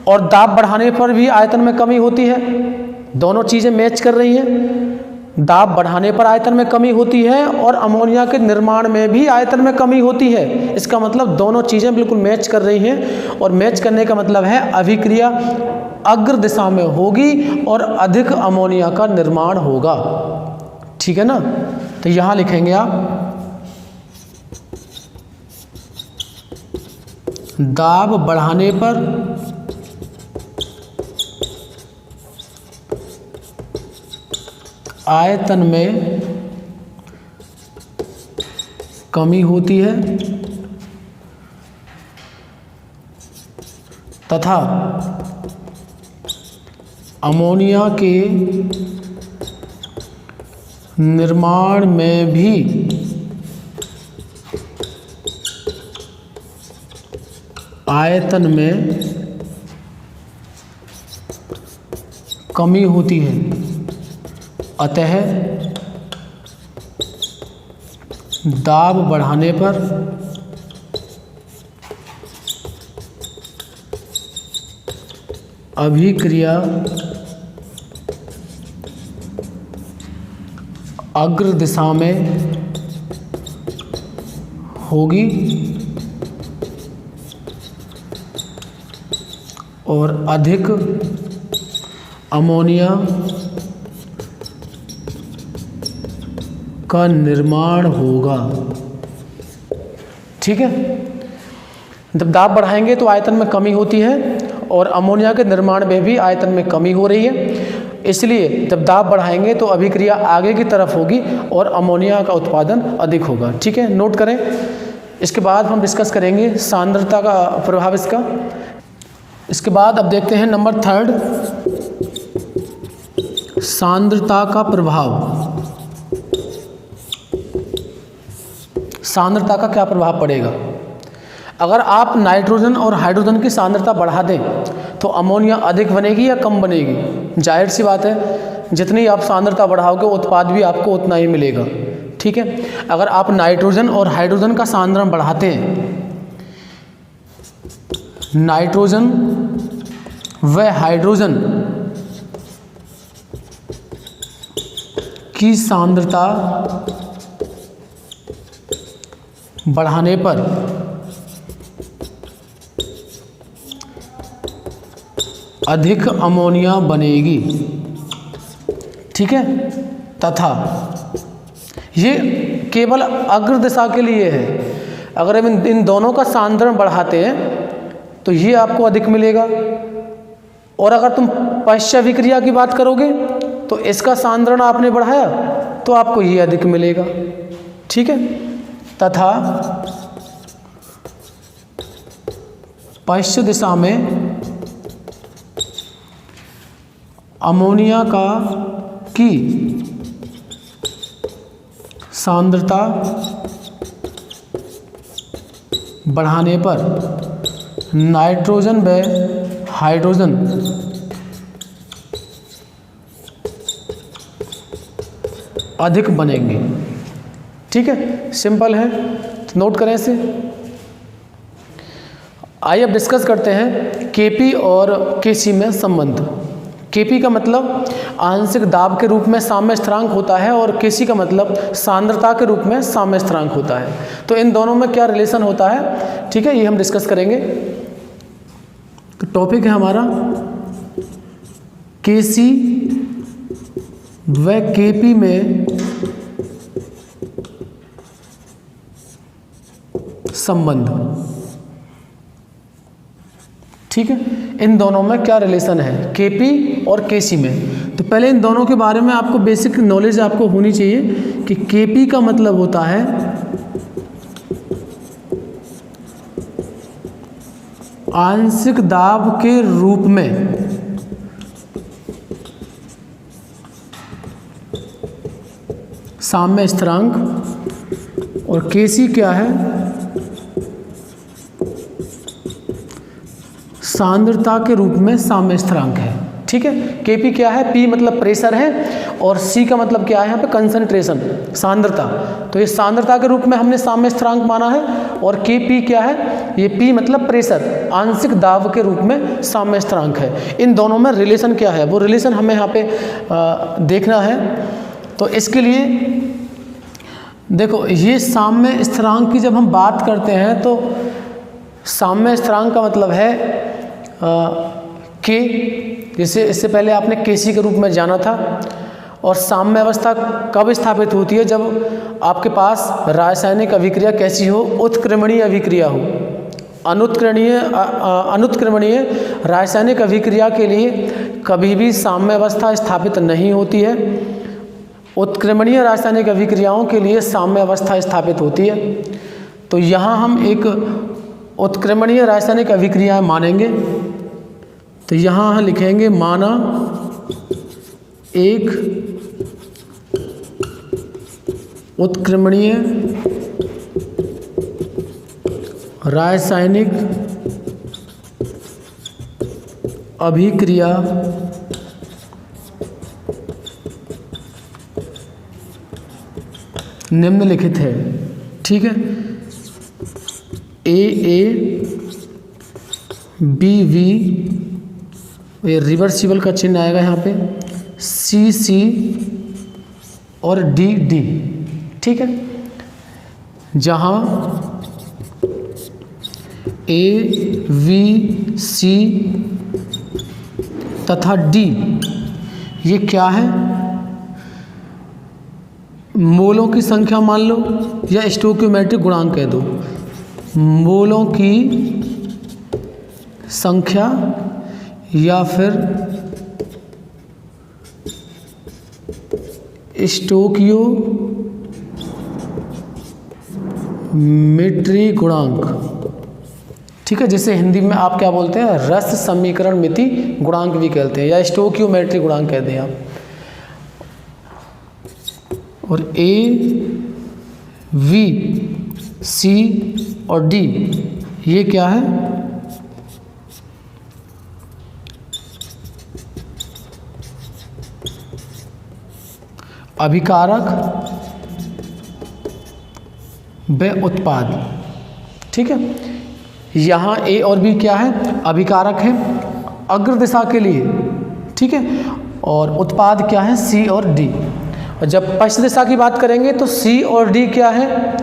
और दाब बढ़ाने पर भी आयतन में कमी होती है, दोनों चीज़ें मैच कर रही हैं। दाब बढ़ाने पर आयतन में कमी होती है और अमोनिया के निर्माण में भी आयतन में कमी होती है। इसका मतलब दोनों चीज़ें बिल्कुल मैच कर रही हैं। और मैच करने का मतलब है अभिक्रिया अग्र दिशा में होगी और अधिक अमोनिया का निर्माण होगा, ठीक है ना। तो यहाँ लिखेंगे आप दाब बढ़ाने पर आयतन में कमी होती है तथा अमोनिया के निर्माण में भी आयतन में कमी होती है। अतः दाब बढ़ाने पर अभिक्रिया अग्र दिशा में होगी और अधिक अमोनिया का निर्माण होगा, ठीक है। जब दाब बढ़ाएंगे तो आयतन में कमी होती है और अमोनिया के निर्माण में भी आयतन में कमी हो रही है। इसलिए जब दाब बढ़ाएंगे तो अभिक्रिया आगे की तरफ होगी और अमोनिया का उत्पादन अधिक होगा, ठीक है। नोट करें। इसके बाद हम डिस्कस करेंगे सांद्रता का प्रभाव इसका। इसके बाद अब देखते हैं नंबर 3, सांद्रता का प्रभाव। सांद्रता का क्या प्रभाव पड़ेगा। अगर आप नाइट्रोजन और हाइड्रोजन की सांद्रता बढ़ा दें तो अमोनिया अधिक बनेगी या कम बनेगी। जाहिर सी बात है, जितनी आप सांद्रता बढ़ाओगे उत्पाद भी आपको उतना ही मिलेगा, ठीक है। अगर आप नाइट्रोजन और हाइड्रोजन का सांद्रण बढ़ाते हैं, नाइट्रोजन व हाइड्रोजन की सांद्रता बढ़ाने पर अधिक अमोनिया बनेगी, ठीक है। तथा ये केवल अग्र दिशा के लिए है। अगर हम इन दोनों का सांद्रण बढ़ाते हैं तो ये आपको अधिक मिलेगा। और अगर तुम पश्चात विक्रिया की बात करोगे तो इसका सांद्रण आपने बढ़ाया तो आपको ये अधिक मिलेगा, ठीक है। तथा पश्चिम दिशा में अमोनिया की सांद्रता बढ़ाने पर नाइट्रोजन व हाइड्रोजन अधिक बनेंगे, ठीक है। सिंपल है, तो नोट करें इसे। आइए अब डिस्कस करते हैं केपी और केसी में संबंध। केपी का मतलब आंशिक दाब के रूप में साम्य स्थिरांक होता है और केसी का मतलब सांद्रता के रूप में साम्य स्थिरांक होता है। तो इन दोनों में क्या रिलेशन होता है, ठीक है, ये हम डिस्कस करेंगे। तो टॉपिक है हमारा केसी व केपी में संबंध, ठीक है। इन दोनों में क्या रिलेशन है केपी और केसी में। तो पहले इन दोनों के बारे में आपको बेसिक नॉलेज आपको होनी चाहिए कि केपी का मतलब होता है आंशिक दाब के रूप में साम्य स्थिरांक, और Kc क्या है, सांद्रता के रूप में साम्य स्थिरांक है। ठीक है, Kp क्या है, P मतलब प्रेशर है और C का मतलब क्या है यहाँ पे, कंसंट्रेशन, सांद्रता। तो ये सांद्रता के रूप में हमने साम्य स्थिरांक माना है, और Kp क्या है, ये P मतलब प्रेशर, आंशिक दाब के रूप में साम्य स्थिरांक है। इन दोनों में रिलेशन क्या है, वो रिलेशन हमें यहाँ पे देखना है। तो इसके लिए देखो, ये साम्य स्थिरांक की जब हम बात करते हैं तो साम्य स्थिरांक का मतलब है K, जैसे इससे पहले आपने Kc के रूप में जाना था। और साम्य अवस्था कब स्थापित होती है, जब आपके पास रासायनिक अभिक्रिया कैसी हो, उत्क्रमणीय अभिक्रिया हो। अनुत्क्रमणीय रासायनिक अभिक्रिया के लिए कभी भी साम्य अवस्था स्थापित नहीं होती है। उत्क्रमणीय रासायनिक अभिक्रियाओं के लिए साम्य अवस्था स्थापित होती है। तो यहाँ हम एक उत्क्रमणीय रासायनिक अभिक्रियाएं मानेंगे। तो यहाँ हम लिखेंगे, माना एक उत्क्रमणीय रासायनिक अभिक्रिया निम्नलिखित है। ठीक है, AABV, ये रिवर्सिबल का चिन्ह आएगा यहाँ पे, CC और DD। ठीक है, जहाँ AVC तथा D ये क्या है, मोलों की संख्या मान लो, या स्टोइकियोमेट्रिक गुणांक कह दो। मोलों की संख्या या फिर स्टोइकियोमेट्री गुणांक। ठीक है, जिसे हिंदी में आप क्या बोलते हैं, रस समीकरण मिति गुणांक भी कहते हैं, या स्टोइकियोमेट्री गुणांक कहते हैं आप। और A, V, C और D ये क्या है, अभिकारक व उत्पाद। ठीक है, यहाँ A और B क्या है, अभिकारक है अग्र दिशा के लिए। ठीक है, और उत्पाद क्या है, C और D। और जब पश्चिम दिशा की बात करेंगे तो C और D क्या है,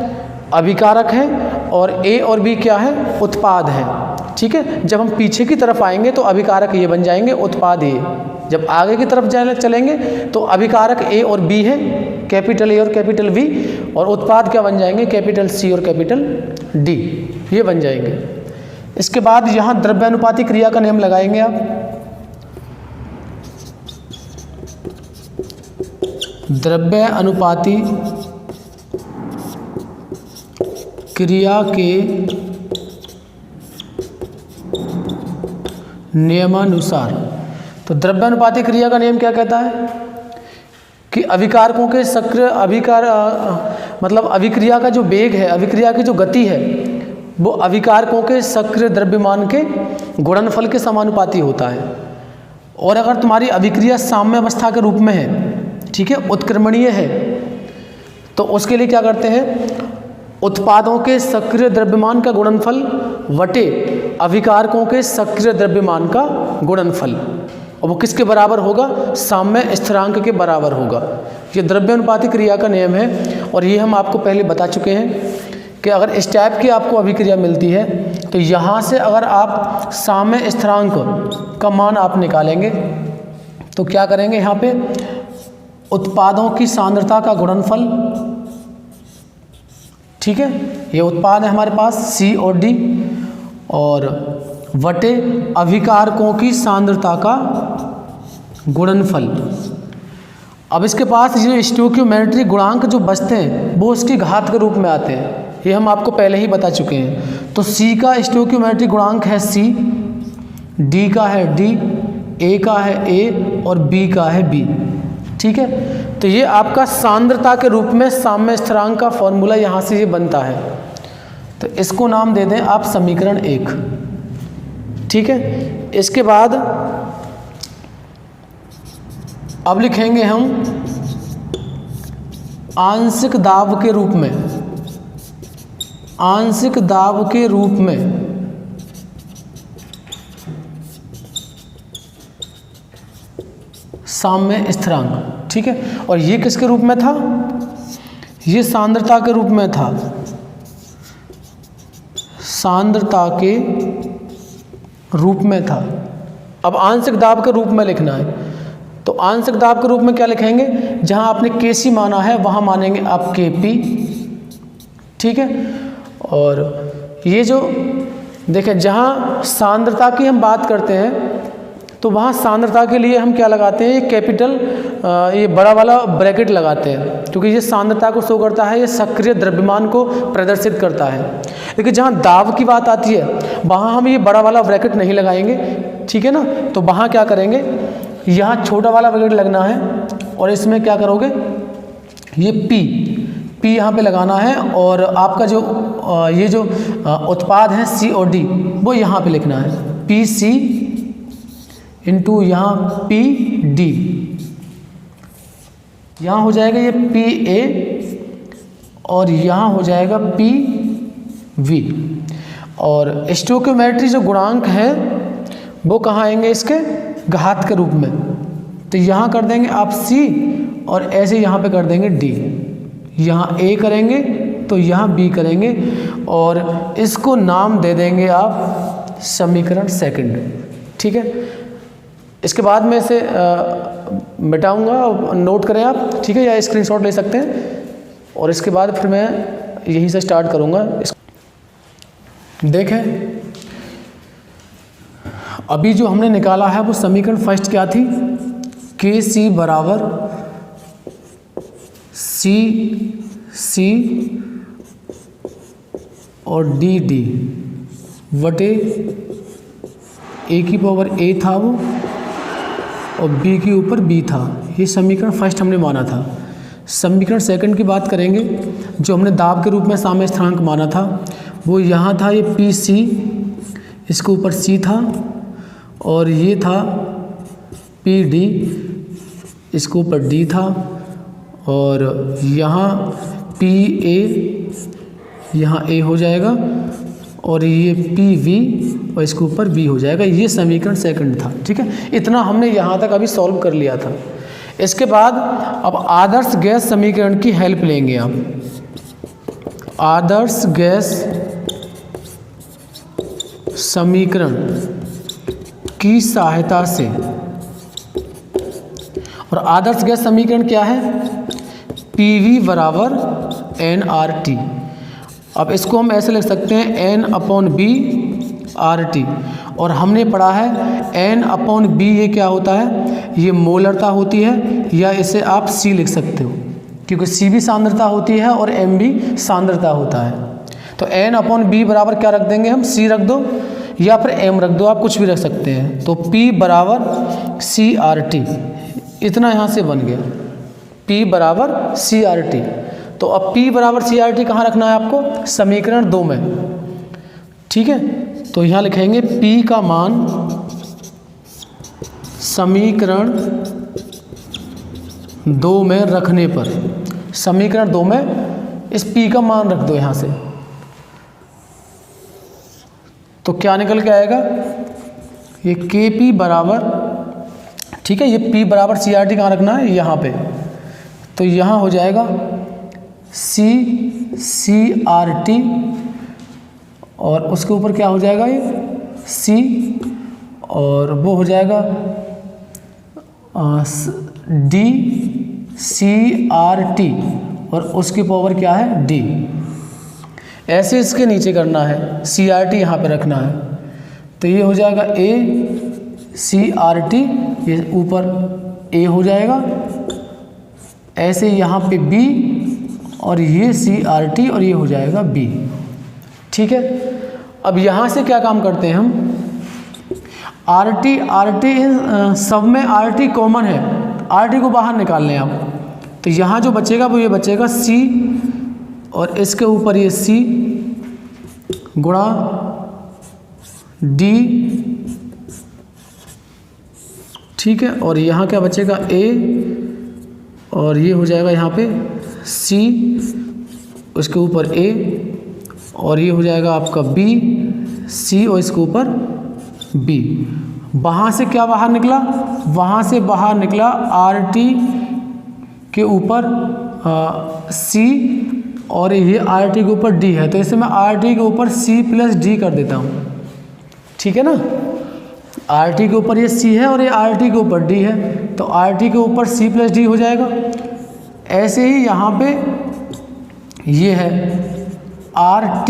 अभिकारक है, और A और B क्या है, उत्पाद है। ठीक है, जब हम पीछे की तरफ आएंगे तो अभिकारक ये बन जाएंगे, उत्पाद A। जब आगे की तरफ जाने चलेंगे तो अभिकारक A और B है, कैपिटल A और कैपिटल V, और उत्पाद क्या बन जाएंगे, कैपिटल C और कैपिटल D, ये बन जाएंगे। इसके बाद यहाँ द्रव्यानुपाती क्रिया का नियम लगाएंगे आप। द्रव्य अनुपाती क्रिया के नियमानुसार। तो द्रव्यानुपाती क्रिया का नियम क्या कहता है कि अभिकारकों के सक्रिय मतलब अभिक्रिया का जो वेग है, अभिक्रिया की जो गति है, वो अभिकारकों के सक्रिय द्रव्यमान के गुणनफल के समानुपाती होता है। और अगर तुम्हारी अभिक्रिया साम्य अवस्था के रूप में है, ठीक है, उत्क्रमणीय है, तो उसके लिए क्या करते हैं, उत्पादों के सक्रिय द्रव्यमान का गुणनफल वटे अभिकारकों के सक्रिय द्रव्यमान का गुणनफल, और वो किसके बराबर होगा, साम्य स्थिरांक के बराबर होगा। ये द्रव्यानुपाती क्रिया का नियम है, और ये हम आपको पहले बता चुके हैं कि अगर इस टाइप की आपको अभिक्रिया मिलती है तो यहाँ से अगर आप साम्य स्थिरांक का मान आप निकालेंगे तो क्या करेंगे, यहाँ पे उत्पादों की सांद्रता का गुणनफल, ठीक है, ये उत्पाद है हमारे पास C और D, और वटे अभिकारकों की सांद्रता का गुणनफल। अब इसके पास ये स्टोइकियोमेट्रिक गुणांक जो बचते हैं वो उसकी घात के रूप में आते हैं, ये हम आपको पहले ही बता चुके हैं। तो C का स्टोइकियोमेट्रिक गुणांक है C, D का है D, A का है A और B का है B। ठीक है, तो ये आपका सांद्रता के रूप में साम्य स्थिरांक का फॉर्मूला यहाँ से ये बनता है। तो इसको नाम दे दें आप समीकरण 1। ठीक है, इसके बाद अब लिखेंगे हम आंशिक दाब के रूप में, आंशिक दाब के रूप में साम्य स्थिरांक। ठीक है, और ये किसके रूप में था? ये सांद्रता के रूप में था, सांद्रता के रूप में था। अब आंशिक दाब के रूप में लिखना है, तो आंशिक दाब के रूप में क्या लिखेंगे? जहां आपने Kc माना है वहां मानेंगे आप Kp। ठीक है, और ये जो देखें, जहां सांद्रता की हम बात करते हैं तो वहाँ सांद्रता के लिए हम क्या लगाते हैं? ये कैपिटल, ये बड़ा वाला ब्रैकेट लगाते हैं, क्योंकि ये सांद्रता को शो करता है, ये सक्रिय द्रव्यमान को प्रदर्शित करता है। लेकिन जहाँ दाब की बात आती है वहाँ हम ये बड़ा वाला ब्रैकेट नहीं लगाएंगे। ठीक है ना, तो वहाँ क्या करेंगे? यहाँ छोटा वाला ब्रैकेट लगना है और इसमें क्या करोगे? ये P यहाँ पे लगाना है और आपका जो ये जो उत्पाद है C और D वो यहाँ पे लिखना है, PC इंटू यहाँ PD। यहाँ हो जाएगा ये PA और यहाँ हो जाएगा PV। और स्टोइकियोमेट्री जो गुणांक है वो कहाँ आएंगे? इसके घात के रूप में। तो यहाँ कर देंगे आप C और ऐसे यहाँ पे कर देंगे D। यहाँ A करेंगे तो यहाँ B करेंगे और इसको नाम दे देंगे आप समीकरण सेकंड। ठीक है, इसके बाद में इसे मिटाऊंगा, नोट करें आप। ठीक है, या स्क्रीनशॉट ले सकते हैं और इसके बाद फिर मैं यहीं से स्टार्ट करूंगा। देखें, अभी जो हमने निकाला है वो समीकरण फर्स्ट क्या थी? Kc बराबर C और D वटे A की पावर A था वो और B के ऊपर B था। ये समीकरण फर्स्ट हमने माना था। समीकरण सेकंड की बात करेंगे, जो हमने दाब के रूप में साम्य स्थिरांक माना था वो यहाँ था, ये PC, इसके ऊपर C था और ये था PD, इसके ऊपर D था और यहाँ PA, यहाँ A हो जाएगा और ये PV और इसके ऊपर B हो जाएगा। ये समीकरण सेकंड था। ठीक है, इतना हमने यहाँ तक अभी सॉल्व कर लिया था। इसके बाद अब आदर्श गैस समीकरण की हेल्प लेंगे आप। आदर्श गैस समीकरण की सहायता से, और आदर्श गैस समीकरण क्या है? PV बराबर nRT। अब इसको हम ऐसे लिख सकते हैं N/B/RT। और हमने पढ़ा है N/B ये क्या होता है? ये मोलरता होती है, या इसे आप C लिख सकते हो, क्योंकि C भी सांद्रता होती है और M भी सांद्रता होता है। तो N/B बराबर क्या रख देंगे हम? C रख दो या फिर M रख दो, आप कुछ भी रख सकते हैं। तो P बराबर CRT, इतना यहाँ से बन गया, P बराबर CRT। तो अब P बराबर CRT कहाँ रखना है आपको? समीकरण 2 में। ठीक है, तो यहाँ लिखेंगे P का मान समीकरण 2 में रखने पर, समीकरण 2 में इस P का मान रख दो यहाँ से, तो क्या निकल के आएगा? ये Kp बराबर, ठीक है, ये P बराबर CRT कहाँ रखना है? यहाँ पे। तो यहाँ हो जाएगा CRT और उसके ऊपर क्या हो जाएगा? ये C और वो हो जाएगा DCRT और उसकी पावर क्या है? D। ऐसे इसके नीचे करना है, CRT यहाँ पे रखना है, तो ये हो जाएगा ACRT, ये ऊपर A हो जाएगा, ऐसे यहाँ पे B और ये CRT और ये हो जाएगा B। ठीक है, अब यहाँ से क्या काम करते हैं हम, RT सब में RT कॉमन है, RT को बाहर निकाल लें आप, तो यहाँ जो बचेगा वो ये बचेगा C और इसके ऊपर ये C गुणा D, ठीक है, और यहाँ क्या बचेगा A और ये हो जाएगा यहाँ पे C, उसके ऊपर A और ये हो जाएगा आपका B, C और इसके ऊपर B। वहाँ से क्या बाहर निकला, वहाँ से बाहर निकला RT के ऊपर C और ये RT के ऊपर D है, तो इसे मैं RT के ऊपर C प्लस D कर देता हूँ, ठीक है ना। RT के ऊपर ये C है और ये RT के ऊपर D है, तो RT के ऊपर C प्लस D हो जाएगा। ऐसे ही यहाँ पे ये है RT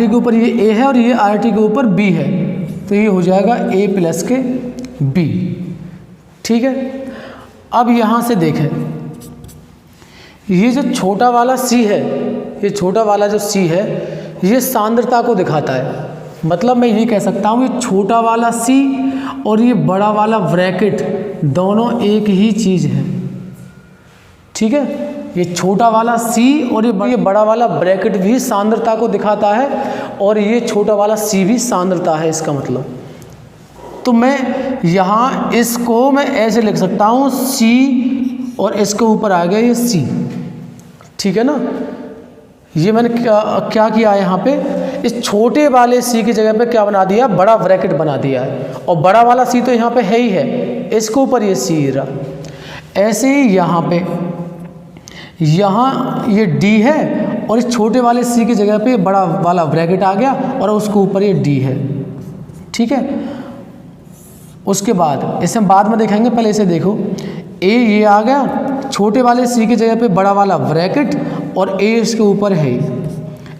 के ऊपर ये A है और ये RT के ऊपर B है, तो ये हो जाएगा A प्लस के B, ठीक है। अब यहाँ से देखें, ये जो छोटा वाला C है, ये छोटा वाला जो C है ये सांद्रता को दिखाता है, मतलब मैं ये कह सकता हूँ ये छोटा वाला C और ये बड़ा वाला ब्रैकेट दोनों एक ही चीज़ है, ठीक है। ये छोटा वाला C और ये बड़ा वाला ब्रैकेट भी सांद्रता को दिखाता है और ये छोटा वाला C भी सांद्रता है, इसका मतलब। तो मैं यहाँ इसको मैं ऐसे लिख सकता हूँ C और इसके ऊपर आ गया ये C, ठीक है ना। ये मैंने क्या किया है यहाँ पे, इस छोटे वाले C की जगह पे क्या बना दिया, बड़ा ब्रैकेट बना दिया है, और बड़ा वाला C तो यहाँ पे है ही है, इसके ऊपर ये C रहा। ऐसे ही यहाँ पे यहाँ ये D है और इस छोटे वाले C की जगह पे बड़ा वाला ब्रैकेट आ गया और उसके ऊपर ये D है, ठीक है। उसके बाद इसे हम बाद में देखेंगे, पहले इसे देखो, A ये आ गया, छोटे वाले C की जगह पे बड़ा वाला ब्रैकेट और A इसके ऊपर है।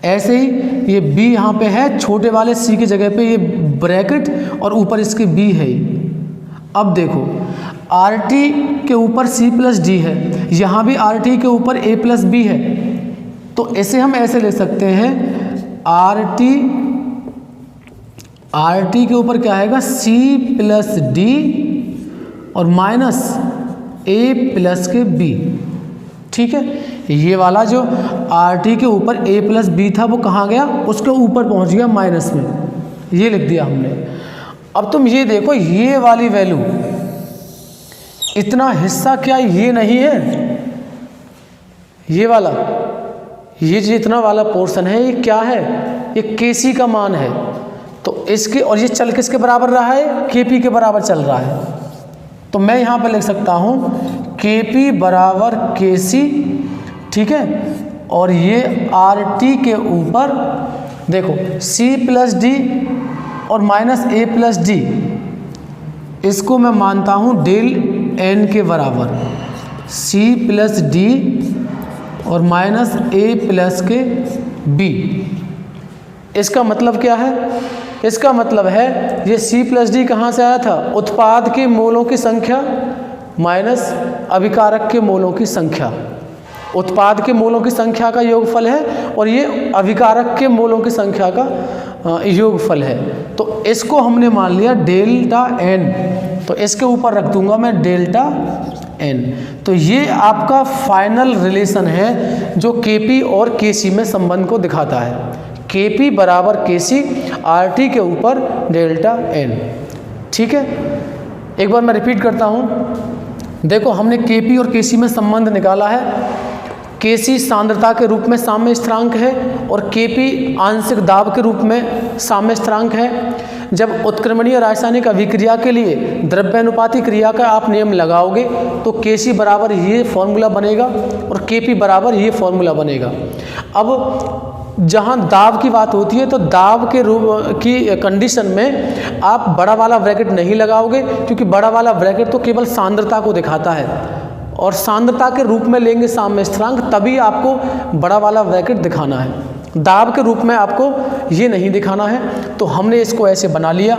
ऐसे ही ये B यहाँ पे है, छोटे वाले C की जगह पे ये ब्रैकेट और ऊपर इसके B है। अब देखो RT के ऊपर C प्लस D है, यहाँ भी RT के ऊपर A प्लस B है, तो इसे हम ऐसे ले सकते हैं RT के ऊपर क्या आएगा, C प्लस D और माइनस A प्लस के B, ठीक है। ये वाला जो RT के ऊपर A प्लस B था वो कहाँ गया, उसके ऊपर पहुँच गया माइनस में, ये लिख दिया हमने। अब तुम ये देखो, ये वाली वैल्यू, इतना हिस्सा क्या ये नहीं है, ये वाला, ये जितना वाला पोर्शन है ये क्या है, ये Kc का मान है, तो इसके, और ये चल किसके बराबर रहा है, Kp के बराबर चल रहा है। तो मैं यहाँ पर लिख सकता हूँ Kp बराबर Kc, ठीक है, और ये RT के ऊपर देखो C प्लस D और माइनस A प्लस D, इसको मैं मानता हूँ डेल N के बराबर, C प्लस D और माइनस A प्लस के B। इसका मतलब क्या है, इसका मतलब है ये C प्लस D कहाँ से आया था, उत्पाद के मोलों की संख्या माइनस अभिकारक के मोलों की संख्या, उत्पाद के मोलों की संख्या का योगफल है और ये अभिकारक के मोलों की संख्या का योगफल है। तो इसको हमने मान लिया डेल्टा N, तो इसके ऊपर रख दूंगा मैं डेल्टा N। तो ये आपका फाइनल रिलेशन है जो Kp और Kc में संबंध को दिखाता है, Kp बराबर Kc RT के ऊपर डेल्टा N, ठीक है। एक बार मैं रिपीट करता हूँ, देखो हमने Kp और Kc में संबंध निकाला है। Kc सांद्रता के रूप में साम्य स्थिरांक है और Kp आंशिक दाब के रूप में साम्य स्थिरांक है। जब उत्क्रमणीय रासायनिक अभिक्रिया के लिए द्रव्यानुपाती क्रिया का आप नियम लगाओगे तो Kc बराबर ये फॉर्मूला बनेगा और Kp बराबर ये फॉर्मूला बनेगा। अब जहाँ दाब की बात होती है तो दाब के रूप की कंडीशन में आप बड़ा वाला ब्रैकेट नहीं लगाओगे, क्योंकि बड़ा वाला ब्रैकेट तो केवल सांद्रता को दिखाता है और सांद्रता के रूप में लेंगे साम्य स्थिरांक, तभी आपको बड़ा वाला ब्रैकेट दिखाना है, दाब के रूप में आपको ये नहीं दिखाना है। तो हमने इसको ऐसे बना लिया।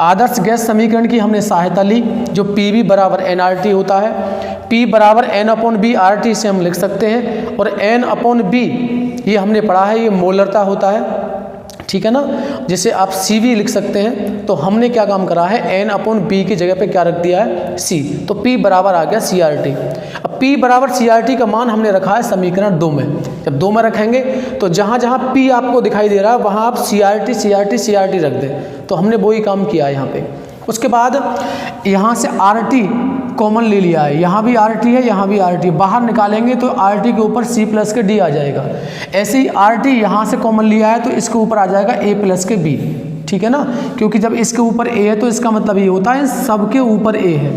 आदर्श गैस समीकरण की हमने सहायता ली, जो Pv बराबर nRT होता है, P बराबर n/b RT से हम लिख सकते हैं, और n/b ये हमने पढ़ा है, ये मोलरता होता है, ठीक है ना, जैसे आप सी भी लिख सकते हैं। तो हमने क्या काम करा है, n अपॉन पी की जगह पे क्या रख दिया है, c, तो p बराबर आ गया CRT। अब p बराबर CRT का मान हमने रखा है समीकरण 2 में। जब 2 में रखेंगे तो जहाँ जहाँ p आपको दिखाई दे रहा है वहाँ आप CRT रख दें, तो हमने वही काम किया है यहाँ पे। उसके बाद यहाँ से RT कॉमन ले लिया है, यहाँ भी RT है, यहाँ भी RT, बाहर निकालेंगे तो RT के ऊपर C प्लस के D आ जाएगा। ऐसे ही RT यहाँ से कॉमन लिया है तो इसके ऊपर आ जाएगा A प्लस के B, ठीक है ना, क्योंकि जब इसके ऊपर A है तो इसका मतलब ये होता है सबके ऊपर A है,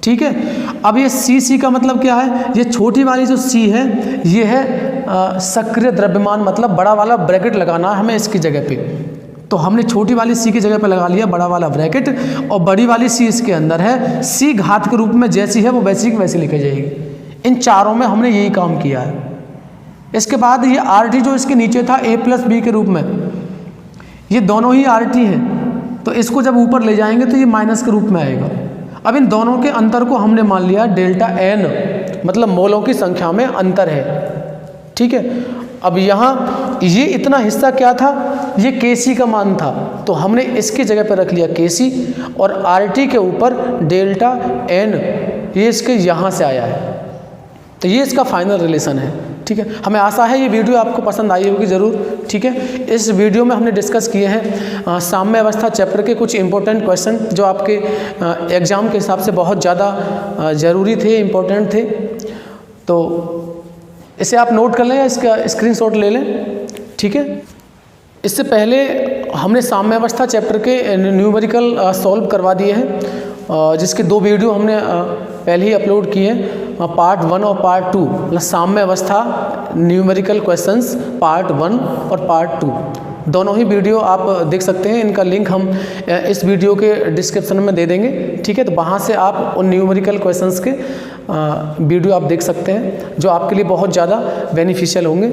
ठीक है। अब ये C का मतलब क्या है, ये छोटी वाली जो C है ये है सक्रिय द्रव्यमान, मतलब बड़ा वाला ब्रैकेट लगाना है हमें इसकी जगह पे। तो हमने छोटी वाली C की जगह पे लगा लिया बड़ा वाला ब्रैकेट, और बड़ी वाली C इसके अंदर है। C घात के रूप में जैसी है वो वैसी की वैसी लिखी जाएगी। इन चारों में हमने यही काम किया है। इसके बाद ये RT जो इसके नीचे था A प्लस B के रूप में, ये दोनों ही RT हैं, तो इसको जब ऊपर ले जाएंगे तो ये माइनस के रूप में आएगा। अब इन दोनों के अंतर को हमने मान लिया डेल्टा n, मतलब मोलों की संख्या में अंतर है, ठीक है। अब यहाँ ये इतना हिस्सा क्या था, ये Kc का मान था, तो हमने इसकी जगह पर रख लिया Kc, और RT के ऊपर डेल्टा n, ये इसके यहाँ से आया है। तो ये इसका फाइनल रिलेशन है, ठीक है। हमें आशा है ये वीडियो आपको पसंद आई होगी ज़रूर, ठीक है। इस वीडियो में हमने डिस्कस किए हैं साम्य अवस्था चैप्टर के कुछ इंपॉर्टेंट क्वेश्चन जो आपके एग्ज़ाम के हिसाब से बहुत ज़्यादा ज़रूरी थे, इम्पोर्टेंट थे। तो इसे आप नोट कर लें या इसका स्क्रीनशॉट ले लें, ठीक है। इससे पहले हमने साम्य अवस्था चैप्टर के न्यूमेरिकल सॉल्व करवा दिए हैं, जिसके 2 वीडियो हमने पहले ही अपलोड किए हैं, पार्ट 1 और पार्ट 2, मतलब साम्य अवस्था न्यूमेरिकल क्वेश्चंस पार्ट 1 और पार्ट 2, दोनों ही वीडियो आप देख सकते हैं। इनका लिंक हम इस वीडियो के डिस्क्रिप्शन में दे देंगे, ठीक है। तो वहाँ से आप उन न्यूमेरिकल क्वेश्चंस के वीडियो आप देख सकते हैं, जो आपके लिए बहुत ज़्यादा बेनिफिशियल होंगे।